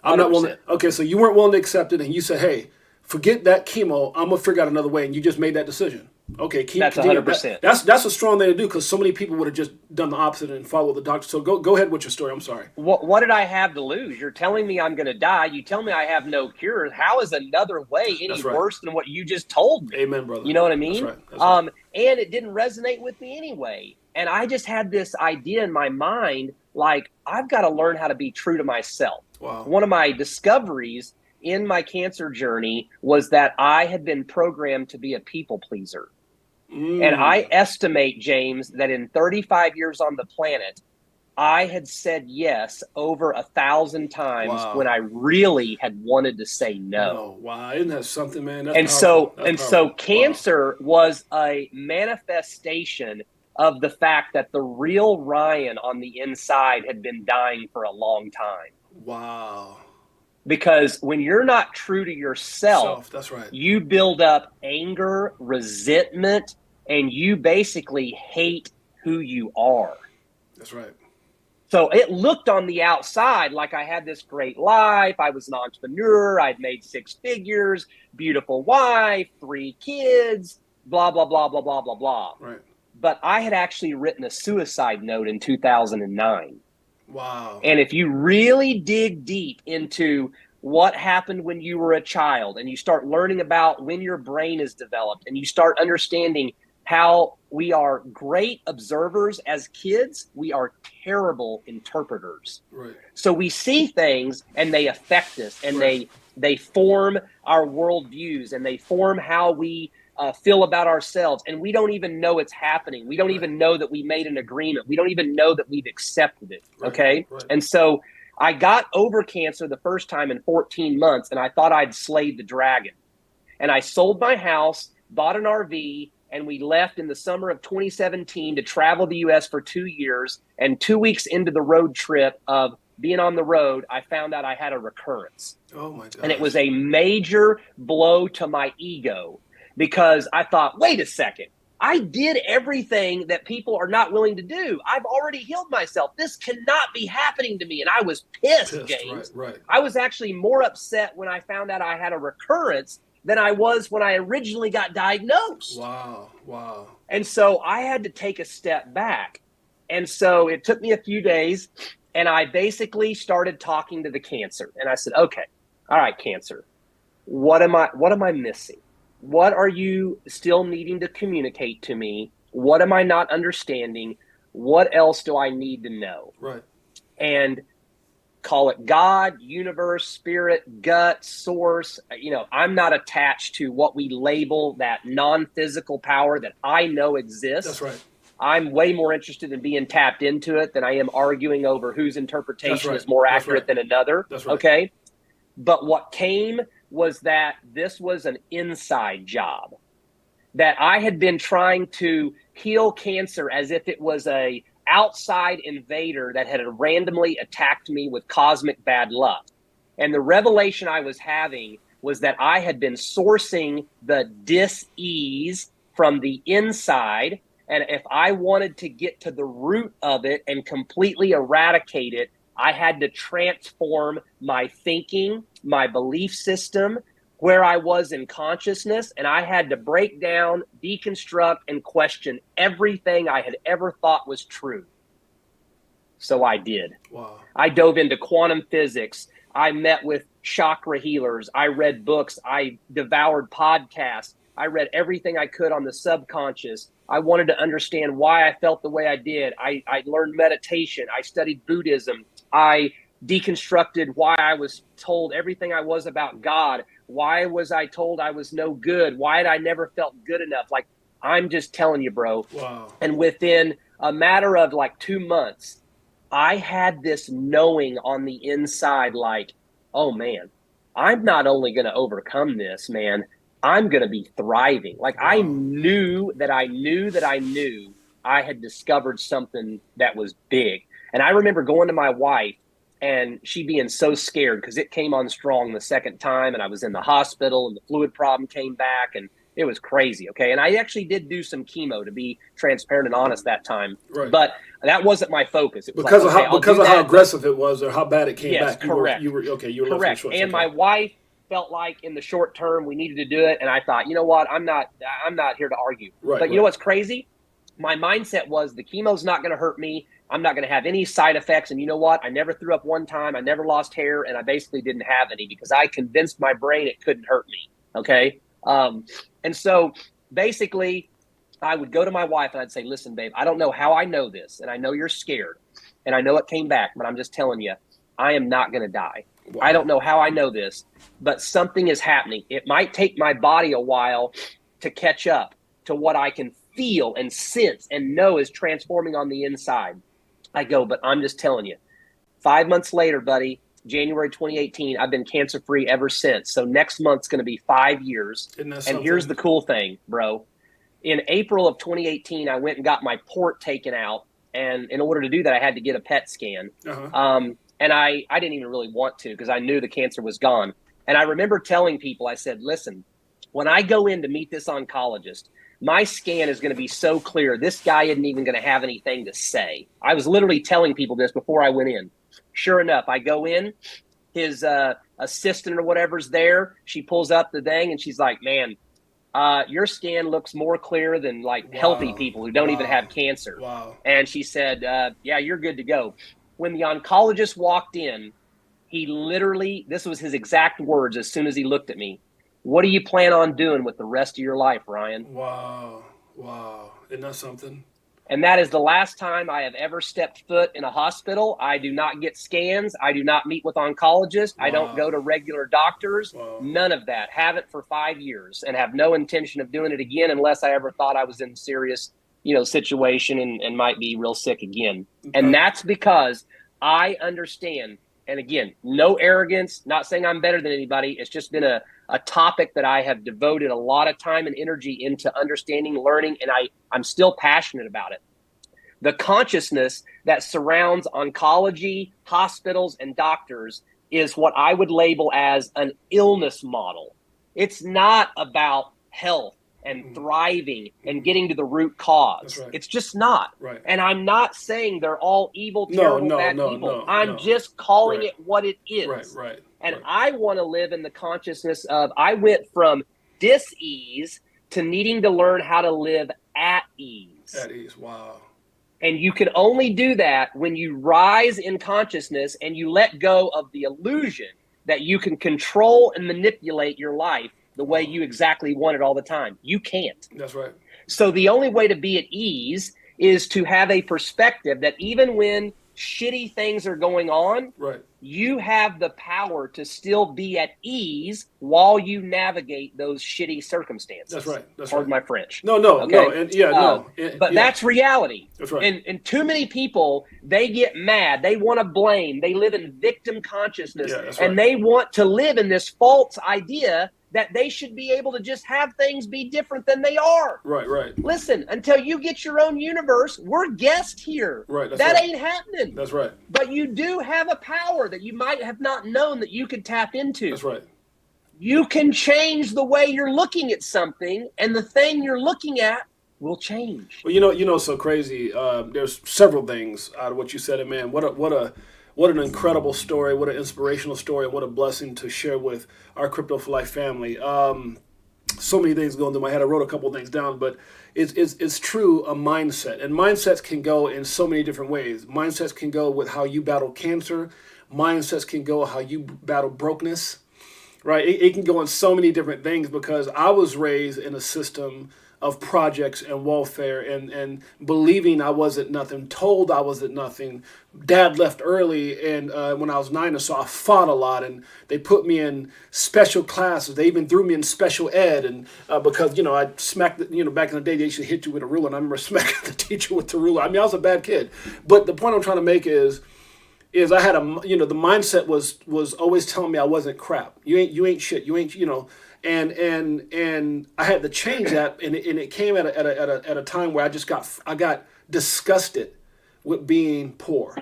I'm not willing. 100%. Okay, so you weren't willing to accept it, and you said, "Hey, forget that chemo. I'm gonna figure out another way," and you just made that decision. Okay, That's continue. 100%. That's a strong thing to do because so many people would have just done the opposite and followed the doctor. So go ahead with your story. I'm sorry. What did I have to lose? You're telling me I'm going to die. You tell me I have no cure. How is another way any That's right. worse than what you just told me? Amen, brother. You know what I That's mean? right. That's right. And it didn't resonate with me anyway. And I just had this idea in my mind, like, I've got to learn how to be true to myself. Wow. One of my discoveries in my cancer journey was that I had been programmed to be a people pleaser. And I estimate, James, that in 35 years on the planet, I had said yes over 1,000 times Wow. when I really had wanted to say no. Oh, wow. Isn't that something, man? That's And powerful. That's so powerful. cancer was a manifestation of the fact that the real Ryan on the inside had been dying for a long time. Wow. Because when you're not true to yourself, That's right. you build up anger, resentment, and you basically hate who you are. That's right. So it looked on the outside like I had this great life. I was an entrepreneur. I'd made 6 figures, beautiful wife, 3 kids, blah, blah, blah, blah, blah, blah, blah. Right. But I had actually written a suicide note in 2009. Wow. And if you really dig deep into what happened when you were a child and you start learning about when your brain is developed and you start understanding how we are great observers as kids. We are terrible interpreters. Right. So we see things and they affect us, and they form our worldviews, and they form how we feel about ourselves. And we don't even know it's happening. We don't even know that we made an agreement. We don't even know that we've accepted it. Okay. Right. And so I got over cancer the first time in 14 months, and I thought I'd slayed the dragon. And I sold my house, bought an RV, and we left in the summer of 2017 to travel the U.S. for 2 years. And 2 weeks into the road trip of being on the road, I found out I had a recurrence. Oh my God. And it was a major blow to my ego, because I thought, wait a second, I did everything that people are not willing to do. I've already healed myself. This cannot be happening to me. And I was pissed, James. Right. I was actually more upset when I found out I had a recurrence than I was when I originally got diagnosed. Wow. And so I had to take a step back. And so it took me a few days, and I basically started talking to the cancer. And I said, okay, all right, cancer, what am I missing? What are you still needing to communicate to me? What am I not understanding? What else do I need to know? Right. And call it God, universe, spirit, gut, source. I'm not attached to what we label that non-physical power that I know exists. That's right. I'm way more interested in being tapped into it than I am arguing over whose interpretation is more accurate than another. That's right. Okay. But what came was that this was an inside job, that I had been trying to heal cancer as if it was a outside invader that had randomly attacked me with cosmic bad luck. And the revelation I was having was that I had been sourcing the dis-ease from the inside. And if I wanted to get to the root of it and completely eradicate it, I had to transform my thinking, my belief system, where I was in consciousness, and I had to break down, deconstruct, and question everything I had ever thought was true. So I did. Wow. I dove into quantum physics. I met with chakra healers. I read books. I devoured podcasts. I read everything I could on the subconscious. I wanted to understand why I felt the way I did. I learned meditation. I studied Buddhism. I deconstructed why I was told everything I was about God. Why was I told I was no good? Why had I never felt good enough? Like, I'm just telling you, bro. Wow. And within a matter of like 2 months, I had this knowing on the inside, like, oh man, I'm not only going to overcome this, man, I'm going to be thriving. Like, wow. I knew that I knew I had discovered something that was big. And I remember going to my wife and she being so scared because it came on strong the second time, and I was in the hospital and the fluid problem came back, and it was crazy. Okay. And I actually did do some chemo, to be transparent and honest, that time. Right. But that wasn't my focus. It was because like, of how aggressive it was, or how bad it came back. Correct. You were correct. And my wife felt like in the short term we needed to do it. And I thought, you know what? I'm not here to argue. Right, but you know what's crazy? My mindset was the chemo's not going to hurt me. I'm not going to have any side effects. And you know what? I never threw up one time. I never lost hair. And I basically didn't have any because I convinced my brain it couldn't hurt me. Okay. And so basically I would go to my wife and I'd say, listen, babe, I don't know how I know this. And I know you're scared and I know it came back, but I'm just telling you, I am not going to die. Wow. I don't know how I know this, but something is happening. It might take my body a while to catch up to what I can feel and sense and know is transforming on the inside. I go, but I'm just telling you, 5 months later, buddy, January 2018, I've been cancer-free ever since. So next month's going to be 5 years. And here's the cool thing, bro. In April of 2018, I went and got my port taken out. And in order to do that, I had to get a PET scan. Uh-huh. And I didn't even really want to because I knew the cancer was gone. And I remember telling people, I said, listen, when I go in to meet this oncologist, my scan is going to be so clear. This guy isn't even going to have anything to say. I was literally telling people this before I went in. Sure enough, I go in, his assistant or whatever's there. She pulls up the thing and she's like, man, your scan looks more clear than like healthy people who don't even have cancer. Wow. And she said, yeah, you're good to go. When the oncologist walked in, he literally, this was his exact words as soon as he looked at me. What do you plan on doing with the rest of your life, Ryan? Wow. Wow. Isn't that something? And that is the last time I have ever stepped foot in a hospital. I do not get scans. I do not meet with oncologists. I don't go Wow. to regular doctors. Wow. None of that. Haven't for 5 years and have no intention of doing it again unless I ever thought I was in a serious, situation and might be real sick again. And that's because I understand. And again, no arrogance, not saying I'm better than anybody. It's just been a topic that I have devoted a lot of time and energy into understanding, learning, and I'm still passionate about it. The consciousness that surrounds oncology, hospitals, and doctors is what I would label as an illness model. It's not about health and thriving and getting to the root cause. Right. It's just not. Right. And I'm not saying they're all evil, terrible, bad people. I'm just calling it what it is. Right. And I want to live in the consciousness of I went from dis-ease to needing to learn how to live at ease. At ease. Wow. And you can only do that when you rise in consciousness and you let go of the illusion that you can control and manipulate your life the way you exactly want it all the time. You can't. That's right. So the only way to be at ease is to have a perspective that even when shitty things are going on, you have the power to still be at ease while you navigate those shitty circumstances. That's right. Pardon my French. No. And, but that's reality. That's right. And too many people, they get mad. They want to blame. They live in victim consciousness. And they want to live in this false idea that they should be able to just have things be different than they are. Right. Listen, until you get your own universe, we're guests here. Right. That ain't happening. That's right. But you do have a power that you might have not known that you could tap into. That's right. You can change the way you're looking at something, and the thing you're looking at will change. Well, so crazy. There's several things out of what you said, and man, what an incredible story, what an inspirational story, and what a blessing to share with our Crypto4Life family. So many things going through my head. I wrote a couple of things down, but it's true, a mindset. And mindsets can go in so many different ways. Mindsets can go with how you battle cancer. Mindsets can go how you battle brokenness, right? It can go in so many different things because I was raised in a system of projects and welfare and believing I wasn't nothing, told I wasn't nothing. Dad left early and when I was 9 or so, I fought a lot and they put me in special classes. They even threw me in special ed and because, I smacked, back in the day, they used to hit you with a ruler and I remember smacking the teacher with the ruler. I mean, I was a bad kid. But the point I'm trying to make is I had the mindset was always telling me I wasn't crap. You ain't shit. You ain't, and I had to change that, and it came at a time where I got disgusted with being poor.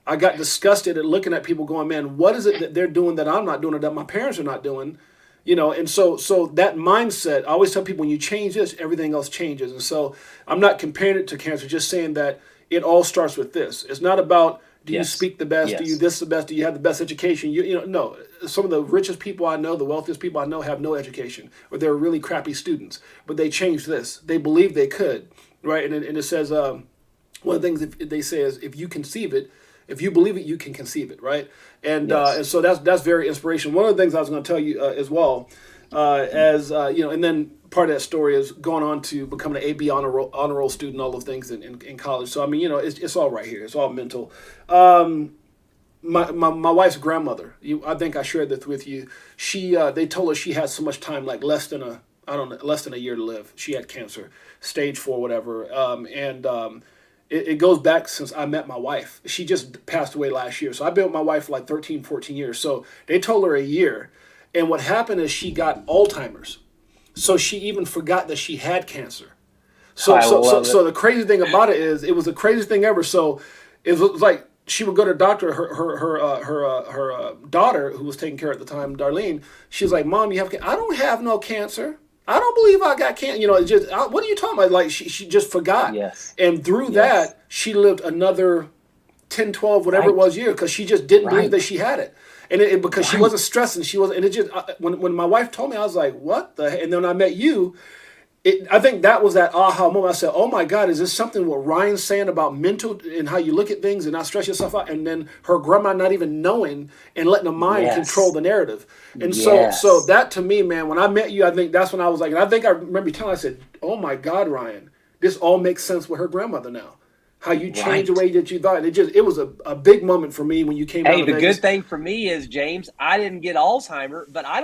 I got disgusted at looking at people going, man, what is it that they're doing that I'm not doing or that my parents are not doing? And so that mindset, I always tell people when you change this, everything else changes. And so I'm not comparing it to cancer, just saying that it all starts with this. It's not about do you speak the best? Do you this the best? Do you have the best education? No. Some of the richest people I know, the wealthiest people I know have no education, or they're really crappy students. But they changed this. They believed they could, right? And it says one of the things they say is if you conceive it, if you believe it, you can conceive it, right? And so that's very inspirational. One of the things I was going to tell you as well, and then part of that story is going on to becoming an AB honor roll student, all those things in college. So I mean, it's all right here. It's all mental. My wife's grandmother, I think I shared this with you. They told her she had so much time, like less than a year to live. She had cancer, stage 4, whatever. It goes back since I met my wife. She just passed away last year. So I've been with my wife for like 13, 14 years. So they told her a year. And what happened is she got Alzheimer's. So she even forgot that she had cancer. So the crazy thing about it is it was the craziest thing ever. So it was like she would go to the doctor. Her daughter, who was taking care at the time, Darlene, she was like, "Mom, you have cancer." "I don't have no cancer. I don't believe I got cancer." It's just what are you talking about? Like she just forgot. Yes. And through that, she lived another 10, 12, whatever it was years because she just didn't believe that she had it. And because she wasn't stressing, and it just when my wife told me, I was like, "What the?" And then when I met you, I think that was that aha moment. I said, "Oh my God, is this something what Ryan's saying about mental and how you look at things and not stress yourself out?" And then her grandma not even knowing and letting the mind control the narrative. And so that to me, man, when I met you, I think that's when I was like, and I think I remember telling, I said, "Oh my God, Ryan, this all makes sense with her grandmother now. How you changed the Right. way that you thought. It was a big moment for me when you came down Hey, to the Vegas. good thing for me is, James, I didn't get Alzheimer, but I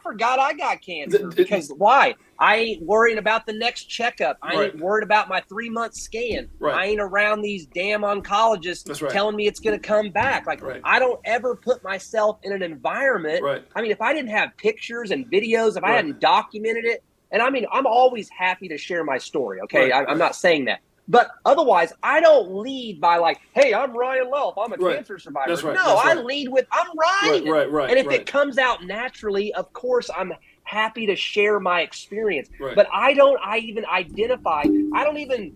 forgot I got cancer because why? I ain't worrying about the next checkup. I Right. ain't worried about my 3-month scan. Right. I ain't around these damn oncologists That's right. telling me it's going to come back. Like, Right. I don't ever put myself in an environment. Right. I mean, if I didn't have pictures and videos, if I Right. hadn't documented it, and I mean, I'm always happy to share my story. Okay. Right. I'm not saying that. But otherwise, I don't lead by like, hey, I'm Ryan Luelf. I'm a Right. cancer survivor. That's right. No, That's I right. lead with, I'm Right. Ryan. Right. Right. And if right. it comes out naturally, of course, I'm happy to share my experience. Right. But I even identify, I don't even,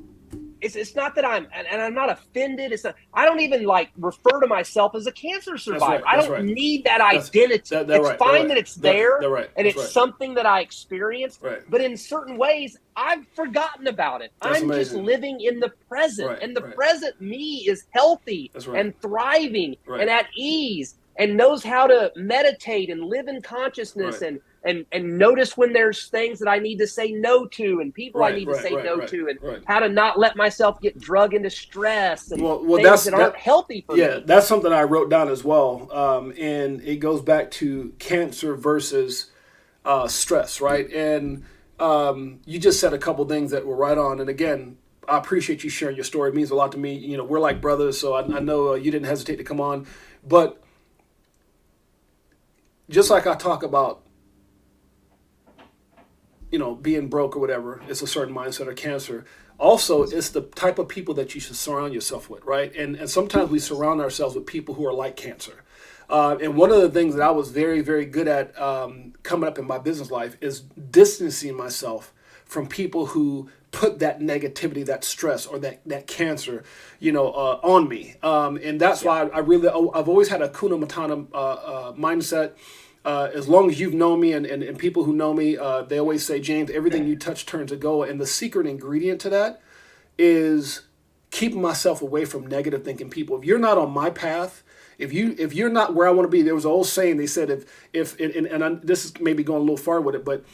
it's not that and I'm not offended. I don't even like refer to myself as a cancer survivor. Right. That's I don't right. need that identity. It's Right. fine that it's there They're right. and That's it's right. something that I experienced. Right. But in certain ways, I've forgotten about it. That's I'm just amazing. living in the present. Right. And the Right. present me is healthy That's right. and thriving Right. and at ease and knows how to meditate and live in consciousness Right. and notice when there's things that I need to say no to and people I Right. need to Right. say Right. no Right. to and Right. how to not let myself get drug into stress and Well, things that aren't healthy for yeah, me. that's something I wrote down as well, and it goes back to cancer versus stress, right? And you just said a couple things that were right on. And again, I appreciate you sharing your story. It means a lot to me. You know, we're like brothers, so I know you didn't hesitate to come on. But just like I talk about, you know, being broke or whatever, it's a certain mindset or cancer. Also, it's the type of people that you should surround yourself with, right? And sometimes we surround ourselves with people who are like cancer. And one of the things that I was very, very good at coming up in my business life is distancing myself from people who put that negativity, that stress, or that cancer, on me. And that's why I've always had a Kuna Matata mindset. As long as you've known me and people who know me, they always say, James, everything you touch turns to gold. And the secret ingredient to that is keeping myself away from negative thinking people. If you're not on my path, if you're not where I want to be, there was an old saying. They said this is maybe going a little far with it, but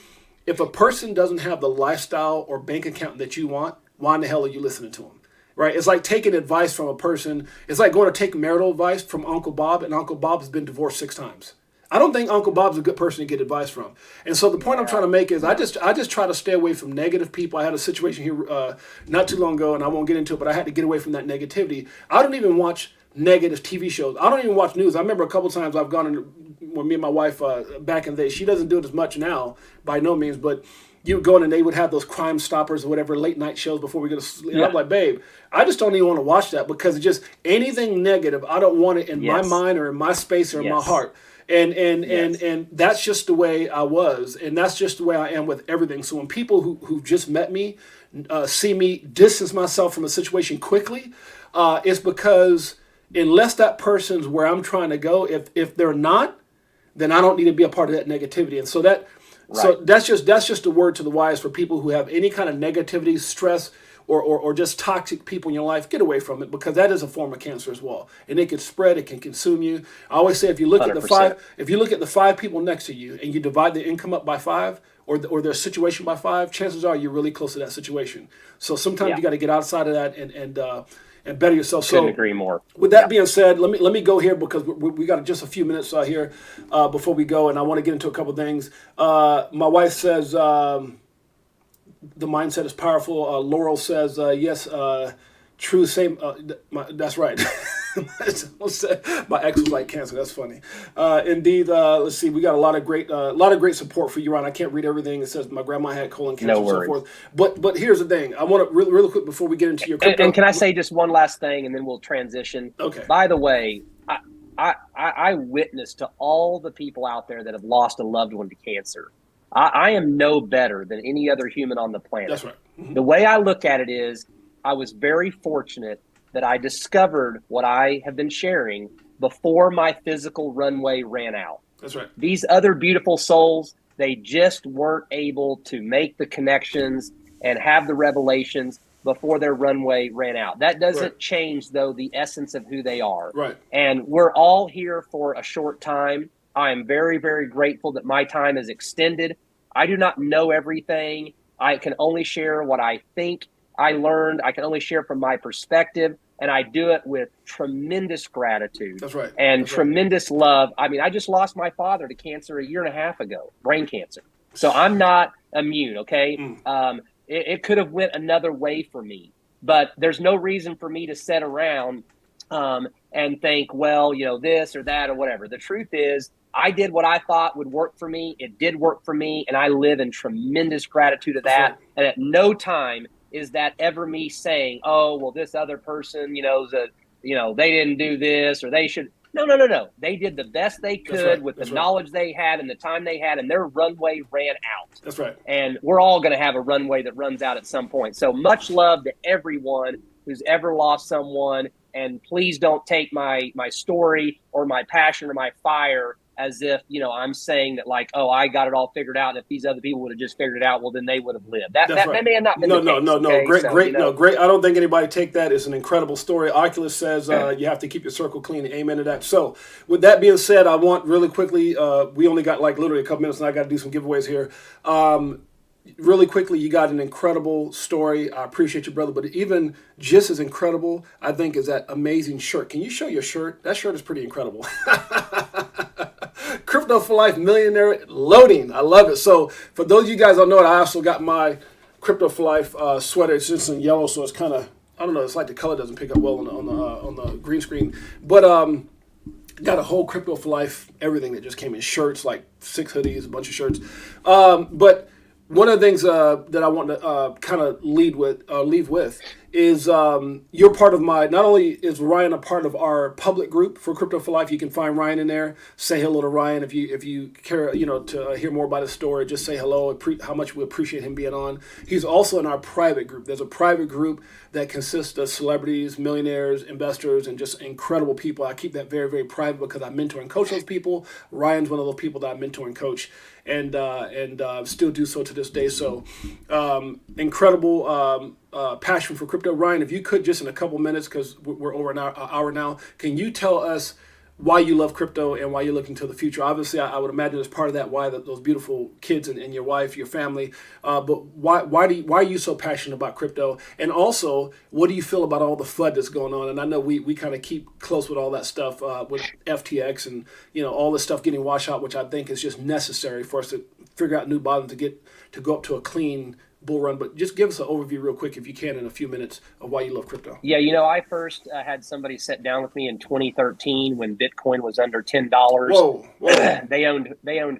if a person doesn't have the lifestyle or bank account that you want, why in the hell are you listening to them? Right? It's like taking advice from a person. It's like going to take marital advice from Uncle Bob, and Uncle Bob has been divorced 6 times. I don't think Uncle Bob's a good person to get advice from. And so the point I'm trying to make is I just try to stay away from negative people. I had a situation here not too long ago, and I won't get into it, but I had to get away from that negativity. I don't even watch negative TV shows. I don't even watch news. I remember a couple times I've gone in with me and my wife back in the day. She doesn't do it as much now, by no means, but you would go in and they would have those Crime Stoppers or whatever late night shows before we go to sleep. Yeah. I'm like, babe, I just don't even want to watch that because it's just anything negative. I don't want it in my mind or in my space or in my heart. And that's just the way I was, and that's just the way I am with everything. So when people who've just met me see me distance myself from a situation quickly, it's because unless that person's where I'm trying to go, if they're not, then I don't need to be a part of that negativity. And so that's just a word to the wise for people who have any kind of negativity, stress, or just toxic people in your life. Get away from it because that is a form of cancer as well, and it can spread. It can consume you. I always say if you look 100%. If you look at the 5 people next to you and you divide their income up by 5 or their situation by 5, chances are you're really close to that situation. So sometimes you got to get outside of that and better yourself. Couldn't agree more. With that being said, let me go here because we got just a few minutes here before we go, and I want to get into a couple things. My wife says the mindset is powerful. Laurel says yes. True. Same. That's right. My ex was like cancer. That's funny. Indeed. Let's see. We got a lot of great support for you, Ron. I can't read everything. It says my grandma had colon cancer and so forth. But here's the thing. I want to really quick before we get into your crypto. And can I say just one last thing, and then we'll transition. Okay. By the way, I witness to all the people out there that have lost a loved one to cancer. I am no better than any other human on the planet. That's right. Mm-hmm. The way I look at it is I was very fortunate that I discovered what I have been sharing before my physical runway ran out. That's right. These other beautiful souls, they just weren't able to make the connections and have the revelations before their runway ran out. That doesn't change, though, the essence of who they are. Right. And we're all here for a short time. I am very, very grateful that my time is extended. I do not know everything. I can only share what I think I learned. I can only share from my perspective, and I do it with tremendous gratitude That's right. and That's right. tremendous love. I mean, I just lost my father to cancer a year and a half ago, brain cancer. So I'm not immune. Okay. It could have went another way for me, but there's no reason for me to sit around and think, well, this or that or whatever. The truth is, I did what I thought would work for me. It did work for me, and I live in tremendous gratitude of That's that. right. And at no time is that ever me saying, oh, well, this other person, they didn't do this or they should. No, no, no, no. They did the best they That's could right. with the That's right. knowledge they had and the time they had, and their runway ran out. That's right. And we're all going to have a runway that runs out at some point. So much love to everyone who's ever lost someone. And please don't take my story or my passion or my fire as if, I'm saying that like, oh, I got it all figured out. And if these other people would have just figured it out, well, then they would have lived. That may have not been the case. No. Okay? Great, so, great. No, great. I don't think anybody take that. It's an incredible story. Oculus says you have to keep your circle clean. Amen to that. So with that being said, I want really quickly, we only got like literally a couple minutes and I got to do some giveaways here. Really quickly, you got an incredible story. I appreciate you, brother. But even just as incredible, I think, is that amazing shirt. Can you show your shirt? That shirt is pretty incredible. Crypto4Life Millionaire Loading. I love it. So for those of you guys don't know it, I also got my Crypto4Life sweater. It's just in yellow, so it's kind of, I don't know, it's like the color doesn't pick up well on the green screen. But got a whole Crypto4Life, everything that just came in shirts, like 6 hoodies, a bunch of shirts. But one of the things that I want to kind of leave with is you're part of not only is Ryan a part of our public group for Crypto4Life, you can find Ryan in there. Say hello to Ryan if you care, to hear more about his story. Just say hello. How much we appreciate him being on. He's also in our private group. There's a private group that consists of celebrities, millionaires, investors, and just incredible people. I keep that very, very private because I mentor and coach those people. Ryan's one of those people that I mentor and coach, and still do so to this day. So incredible passion for crypto. Ryan, if you could just in a couple minutes, because we're over an hour now, can you tell us why you love crypto and why you're looking to the future? Obviously, I would imagine as part of that, why those beautiful kids and your wife, your family, but why are you so passionate about crypto? And also, what do you feel about all the FUD that's going on? And I know we kind of keep close with all that stuff with FTX and all this stuff getting washed out, which I think is just necessary for us to figure out new bottom to go up to a clean bull run. But just give us an overview real quick, if you can, in a few minutes of why you love crypto. Yeah, I first had somebody sit down with me in 2013 when Bitcoin was under $10. Whoa. They owned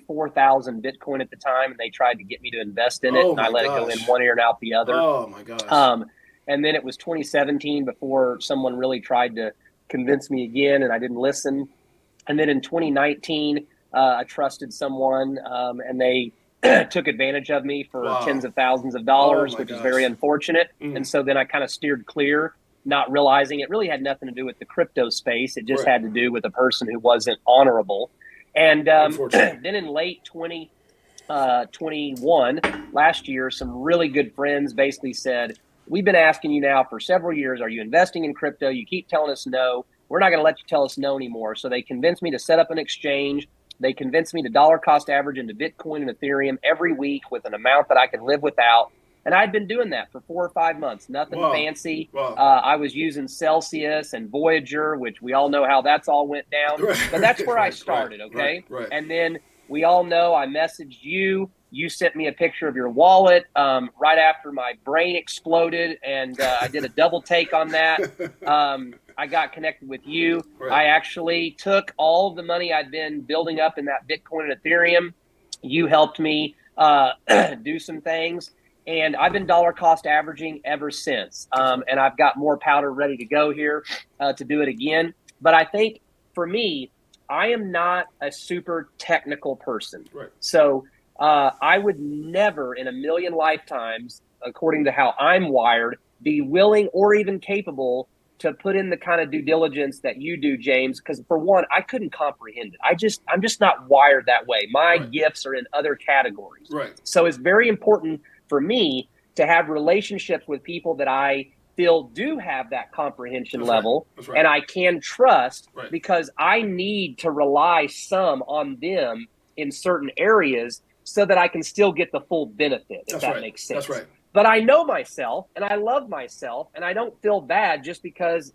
4,000 Bitcoin at the time, and they tried to get me to invest in it, and I let it go in one ear and out the other. Oh my gosh. And then it was 2017 before someone really tried to convince me again, and I didn't listen. And then in 2019, I trusted someone, and they took advantage of me for tens of thousands of dollars, which is very unfortunate. And so then I kind of steered clear, not realizing it really had nothing to do with the crypto space. It just had to do with a person who wasn't honorable. And then in late 2021, last year, some really good friends basically said, we've been asking you now for several years, are you investing in crypto? You keep telling us no. We're not going to let you tell us no anymore. So they convinced me to set up an exchange. They convinced me to dollar cost average into Bitcoin and Ethereum every week with an amount that I could live without. And I'd been doing that for 4 or 5 months, nothing fancy. I was using Celsius and Voyager, which we all know how that's all went down. But that's where I started, okay? And then we all know I messaged you. You sent me a picture of your wallet right after my brain exploded, and I did a double take on that. I got connected with you. I actually took all of the money I'd been building up in that Bitcoin and Ethereum. You helped me do some things, and I've been dollar cost averaging ever since. And I've got more powder ready to go here to do it again. But I think for me, I am not a super technical person. So I would never in a million lifetimes, according to how I'm wired, be willing or even capable to put in the kind of due diligence that you do, James, because for one, I couldn't comprehend it. I'm just not wired that way. My gifts are in other categories. So it's very important for me to have relationships with people that I feel do have that comprehension level and I can trust because I need to rely some on them in certain areas so that I can still get the full benefit, if that makes sense. That's right. But I know myself and I love myself, and I don't feel bad just because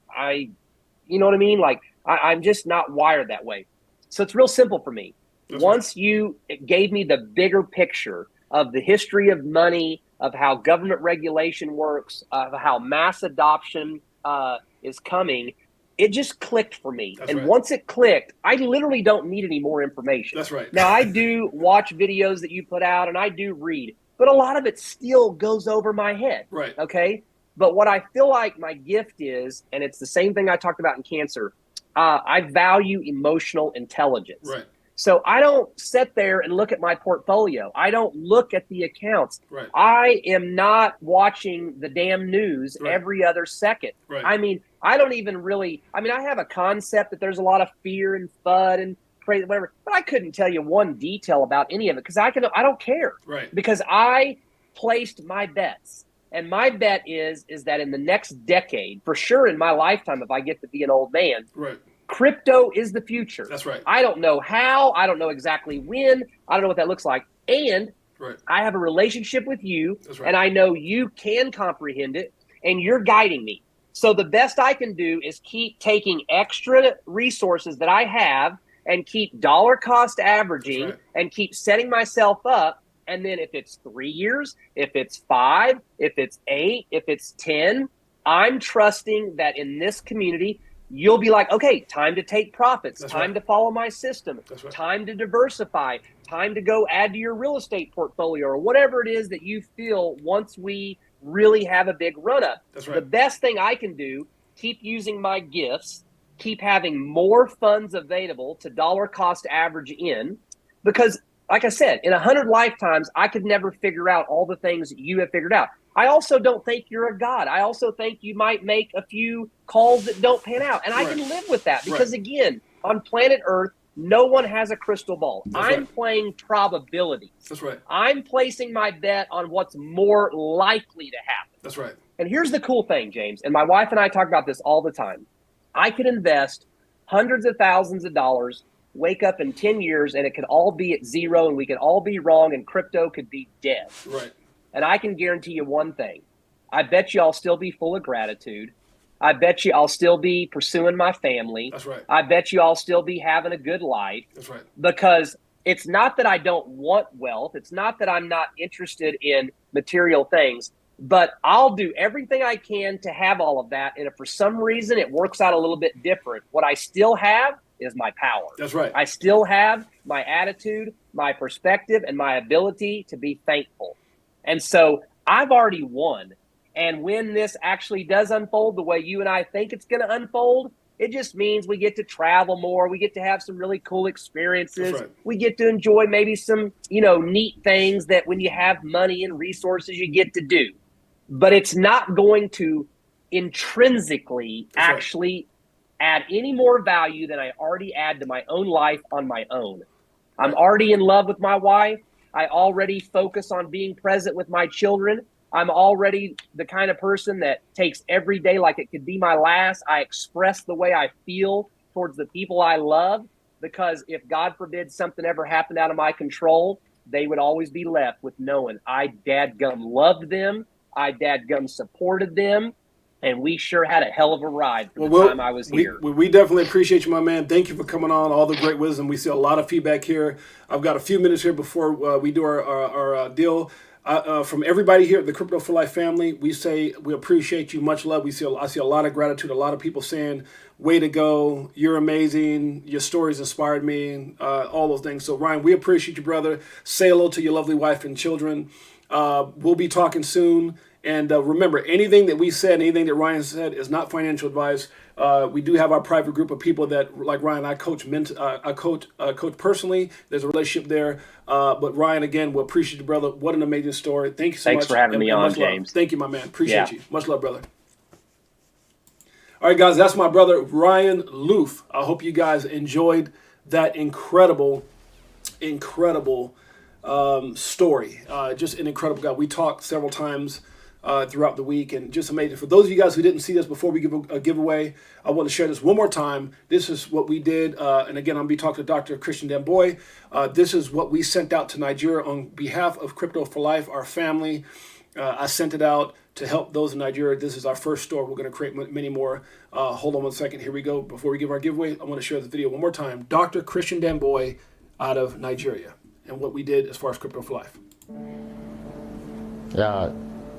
you know what I mean? Like I'm just not wired that way. So it's real simple for me. Once you gave me the bigger picture of the history of money, of how government regulation works, of how mass adoption is coming, it just clicked for me. Once it clicked, I literally don't need any more information. That's right. Now, I do watch videos that you put out and I do read, but a lot of it still goes over my head. Right. Okay. But what I feel like my gift is, and it's the same thing I talked about in cancer, I value emotional intelligence. Right. So I don't sit there and look at my portfolio. I don't look at the accounts. Right. I am not watching the damn news every other second. Right. I mean, I don't even really, I mean, I have a concept that there's a lot of fear and FUD and crazy, whatever, but I couldn't tell you one detail about any of it because I don't care. Right. Because I placed my bets. And my bet is that in the next decade, for sure in my lifetime, if I get to be an old man, right, crypto is the future. That's right. I don't know how. I don't know exactly when. I don't know what that looks like. And I have a relationship with you, and I know you can comprehend it, and you're guiding me. So the best I can do is keep taking extra resources that I have and keep dollar cost averaging and keep setting myself up. And then if it's 3 years, if it's 5, if it's 8, if it's 10, I'm trusting that in this community, you'll be like, okay, time to take profits, time to follow my system, time to diversify, time to go add to your real estate portfolio or whatever it is that you feel once we really have a big run up. The best thing I can do, keep using my gifts, keep having more funds available to dollar cost average in, because like I said, in 100 lifetimes, I could never figure out all the things that you have figured out. I also don't think you're a god. I also think you might make a few calls that don't pan out. And I can live with that because, again, on planet Earth, no one has a crystal ball. I'm playing probabilities. That's right. I'm placing my bet on what's more likely to happen. That's right. And here's the cool thing, James, and my wife and I talk about this all the time. I could invest hundreds of thousands of dollars, wake up in 10 years, and it could all be at zero, and we could all be wrong, and crypto could be dead. Right. And I can guarantee you one thing. I bet you I'll still be full of gratitude. I bet you I'll still be pursuing my family. That's right. I bet you I'll still be having a good life. That's right. Because it's not that I don't want wealth. It's not that I'm not interested in material things. But I'll do everything I can to have all of that. And if for some reason it works out a little bit different, what I still have is my power. That's right. I still have my attitude, my perspective, and my ability to be thankful. And so I've already won. And when this actually does unfold the way you and I think it's going to unfold, it just means we get to travel more. We get to have some really cool experiences. We get to enjoy maybe some, neat things that when you have money and resources, you get to do. But it's not going to intrinsically actually add any more value than I already add to my own life on my own. I'm already in love with my wife. I already focus on being present with my children. I'm already the kind of person that takes every day like it could be my last. I express the way I feel towards the people I love, because if God forbid something ever happened out of my control, they would always be left with knowing I dadgum loved them, I dadgum supported them, and we sure had a hell of a ride for the time I was here. We definitely appreciate you, my man. Thank you for coming on, all the great wisdom. We see a lot of feedback here. I've got a few minutes here before we do our deal. From everybody here at the Crypto4Life family, we say we appreciate you. Much love. I see a lot of gratitude. A lot of people saying, way to go. You're amazing. Your stories inspired me. All those things. So, Ryan, we appreciate you, brother. Say hello to your lovely wife and children. We'll be talking soon. And remember, anything that we said, anything that Ryan said is not financial advice. We do have our private group of people that, like Ryan, I coach personally. There's a relationship there. But Ryan, again, we appreciate you, brother. What an amazing story. Thank you so much. Thanks for having me on, James. Thank you, my man. Appreciate you. Much love, brother. All right, guys, that's my brother, Ryan Luelf. I hope you guys enjoyed that incredible story. Just an incredible guy. We talked several times throughout the week, and just amazing. For those of you guys who didn't see this before we give a giveaway, I want to share this one more time. This is what we did, and again, I'm going to be talking to Dr. Christian Demboy. This is what we sent out to Nigeria on behalf of Crypto4Life, our family. I sent it out to help those in Nigeria. This is our first store. We're going to create many more. Hold on one second. Here we go. Before we give our giveaway, I want to share this video one more time. Dr. Christian Demboy out of Nigeria, and what we did as far as Crypto4Life. Yeah.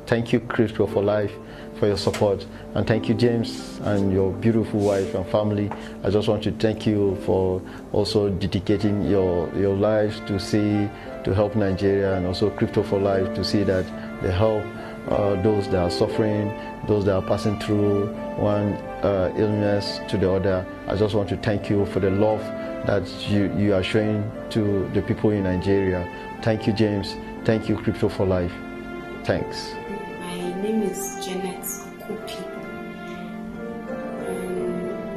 Thank you, Crypto4Life, for your support. And thank you, James, and your beautiful wife and family. I just want to thank you for also dedicating your lives to help Nigeria, and also Crypto4Life to see that they help those that are suffering, those that are passing through one illness to the other. I just want to thank you for the love that you are showing to the people in Nigeria. Thank you, James. Thank you, Crypto4Life. Thanks. My name is Janet Akupi.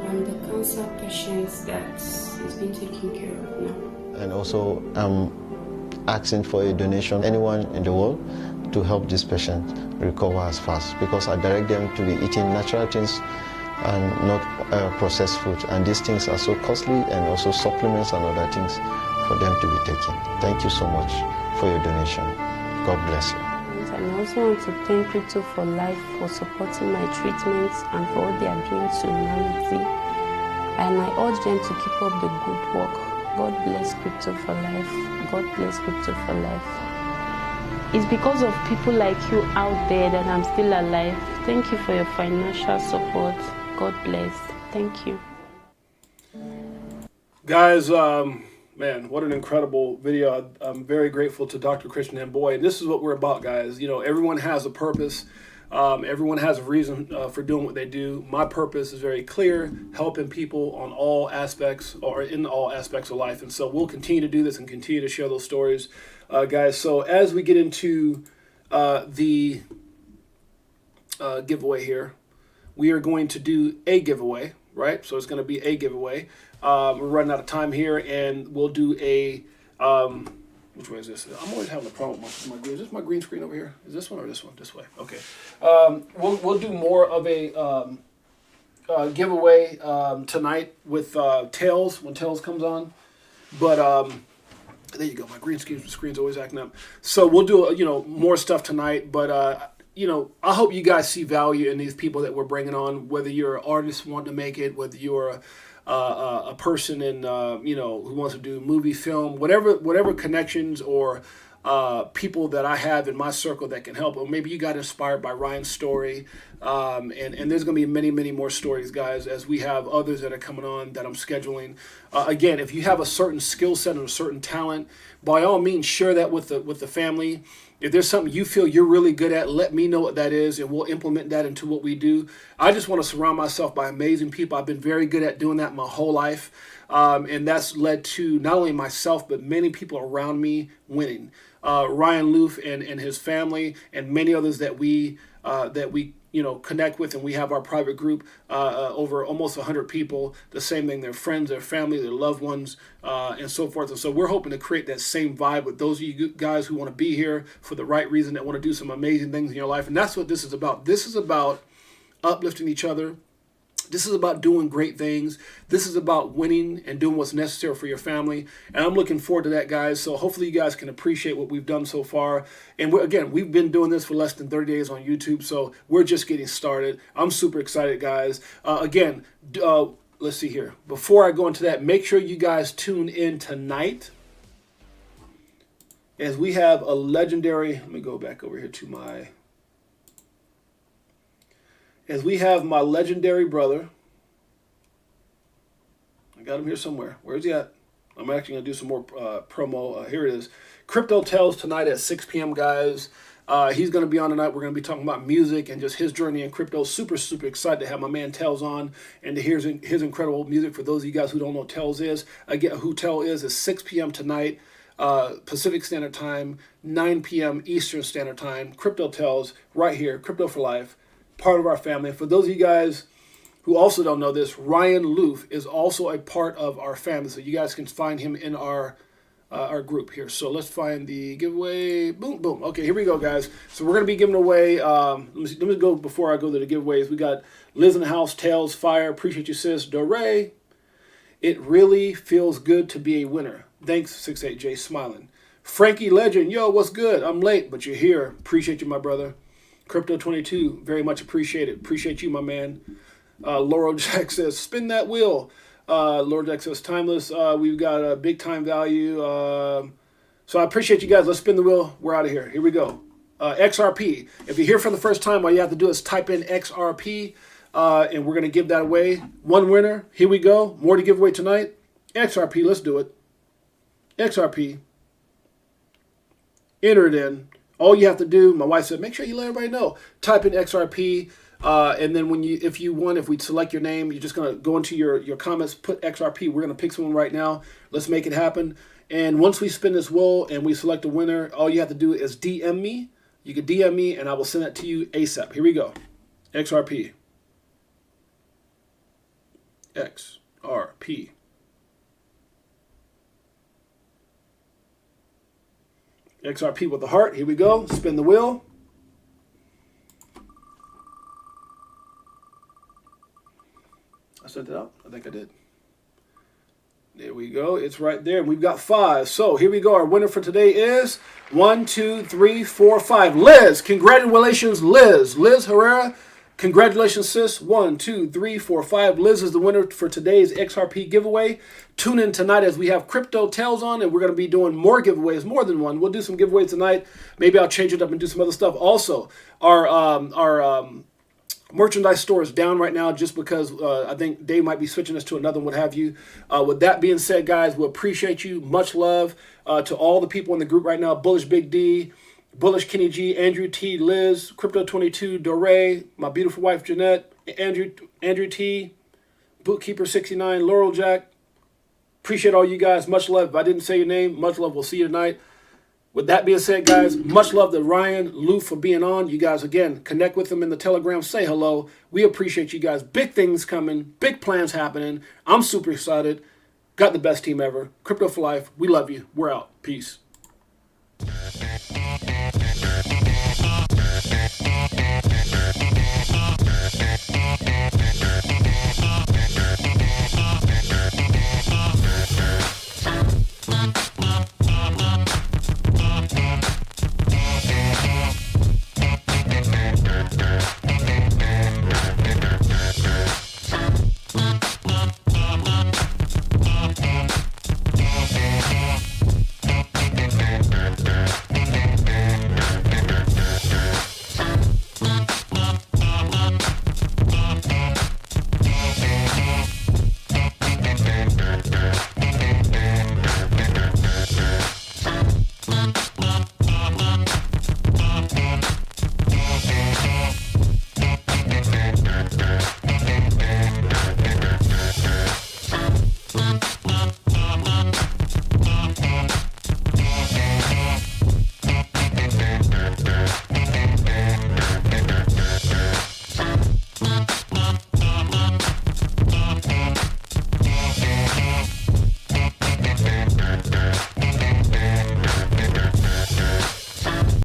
I'm the cancer patient that is being taken care of now. And also, I'm asking for a donation, anyone in the world, to help this patient recover as fast, because I direct them to be eating natural things and not processed food. And these things are so costly, and also supplements and other things for them to be taken. Thank you so much for your donation. God bless you. And I also want to thank Crypto4Life for supporting my treatments and for what they are doing to humanity. And I urge them to keep up the good work. God bless Crypto4Life. God bless Crypto4Life. It's because of people like you out there that I'm still alive. Thank you for your financial support. God bless. Thank you. Guys, man, what an incredible video. I'm very grateful to Dr. Christian Demboy. And this is what we're about, guys. You know, everyone has a purpose. Everyone has a reason for doing what they do. My purpose is very clear, helping people on all aspects, or in all aspects of life. And so we'll continue to do this and continue to share those stories, guys. So as we get into the giveaway here, we are going to do a giveaway, right? So it's going to be a giveaway. We're running out of time here, and we'll do a, which way is this? I'm always having a problem with my green. Is this my green screen over here? Is this one or this one? This way. Okay. We'll do more of a giveaway tonight with Tails, when Tails comes on. But there you go. My green screen's always acting up. So we'll do, more stuff tonight, but I hope you guys see value in these people that we're bringing on, whether you're an artist wanting to make it, whether you're a person in, who wants to do movie, film, whatever connections or people that I have in my circle that can help. Or maybe you got inspired by Ryan's story. And there's going to be many, many more stories, guys, as we have others that are coming on that I'm scheduling. Again, if you have a certain skill set and a certain talent, by all means, share that with the family. If there's something you feel you're really good at, let me know what that is, and we'll implement that into what we do. I just want to surround myself by amazing people. I've been very good at doing that my whole life, and that's led to not only myself, but many people around me winning. Ryan Luelf and his family, and many others that we connect with, and we have our private group over almost 100 people. The same thing, their friends, their family, their loved ones, and so forth. And so we're hoping to create that same vibe with those of you guys who want to be here for the right reason, that want to do some amazing things in your life. And that's what this is about. This is about uplifting each other. This is about doing great things. This is about winning and doing what's necessary for your family. And I'm looking forward to that, guys. So hopefully you guys can appreciate what we've done so far. And we've been doing this for less than 30 days on YouTube. So we're just getting started. I'm super excited, guys. Let's see here. Before I go into that, make sure you guys tune in tonight, as we have a legendary, let me go back over here to as we have my legendary brother. I got him here somewhere. Where's he at? I'm actually going to do some more promo. Here it is. Crypto Tells tonight at 6 p.m., guys. He's going to be on tonight. We're going to be talking about music and just his journey in crypto. Super, super excited to have my man Tells on and to hear his incredible music. For those of you guys who don't know what Tells is, again, who Tell is 6 p.m. tonight, Pacific Standard Time, 9 p.m. Eastern Standard Time. Crypto Tells right here, Crypto4Life. Part of our family. For those of you guys who also don't know this, Ryan Luelf is also a part of our family. So you guys can find him in our our group here. So let's find the giveaway. Boom, boom. Okay, here we go, guys. So we're going to be giving away, let me go before I go to the giveaways. We got Liz in the house, Tails, Fire. Appreciate you, sis. Dore. It really feels good to be a winner. Thanks, 68J, smiling. Frankie Legend, yo, what's good? I'm late, but you're here. Appreciate you, my brother. Crypto22, very much appreciate it. Appreciate you, my man. Laurel Jack says, spin that wheel. Laurel Jack says, timeless. We've got a big time value. So I appreciate you guys. Let's spin the wheel. We're out of here. Here we go. XRP. If you're here for the first time, all you have to do is type in XRP, and we're going to give that away. One winner. Here we go. More to give away tonight. XRP. Let's do it. XRP. Enter it in. All you have to do, my wife said, make sure you let everybody know. Type in XRP, and then if we select your name, you're just gonna go into your comments, put XRP. We're gonna pick someone right now. Let's make it happen. And once we spin this wheel and we select a winner, all you have to do is DM me. You can DM me, and I will send it to you ASAP. Here we go. XRP. XRP. XRP with the heart. Here we go. Spin the wheel. I sent it out. I think I did. There we go. It's right there. We've got 5. So here we go. Our winner for today is 1, 2, 3, 4, 5. Liz. Congratulations, Liz. Liz Herrera. Congratulations, sis. 1, 2, 3, 4, 5. Liz is the winner for today's XRP giveaway. Tune in tonight as we have Crypto Tales on, and we're going to be doing more giveaways, more than one. We'll do some giveaways tonight. Maybe I'll change it up and do some other stuff. Also, our merchandise store is down right now just because I think Dave might be switching us to another one, what have you. With that being said, guys, we appreciate you. Much love to all the people in the group right now. Bullish Big D, Bullish Kenny G, Andrew T, Liz, Crypto22, Dore, my beautiful wife Jeanette, Andrew T, Bookkeeper 69, Laurel Jack. Appreciate all you guys. Much love. If I didn't say your name, much love. We'll see you tonight. With that being said, guys, much love to Ryan, Lou for being on. You guys, again, connect with them in the Telegram. Say hello. We appreciate you guys. Big things coming. Big plans happening. I'm super excited. Got the best team ever. Crypto4Life. We love you. We're out. Peace.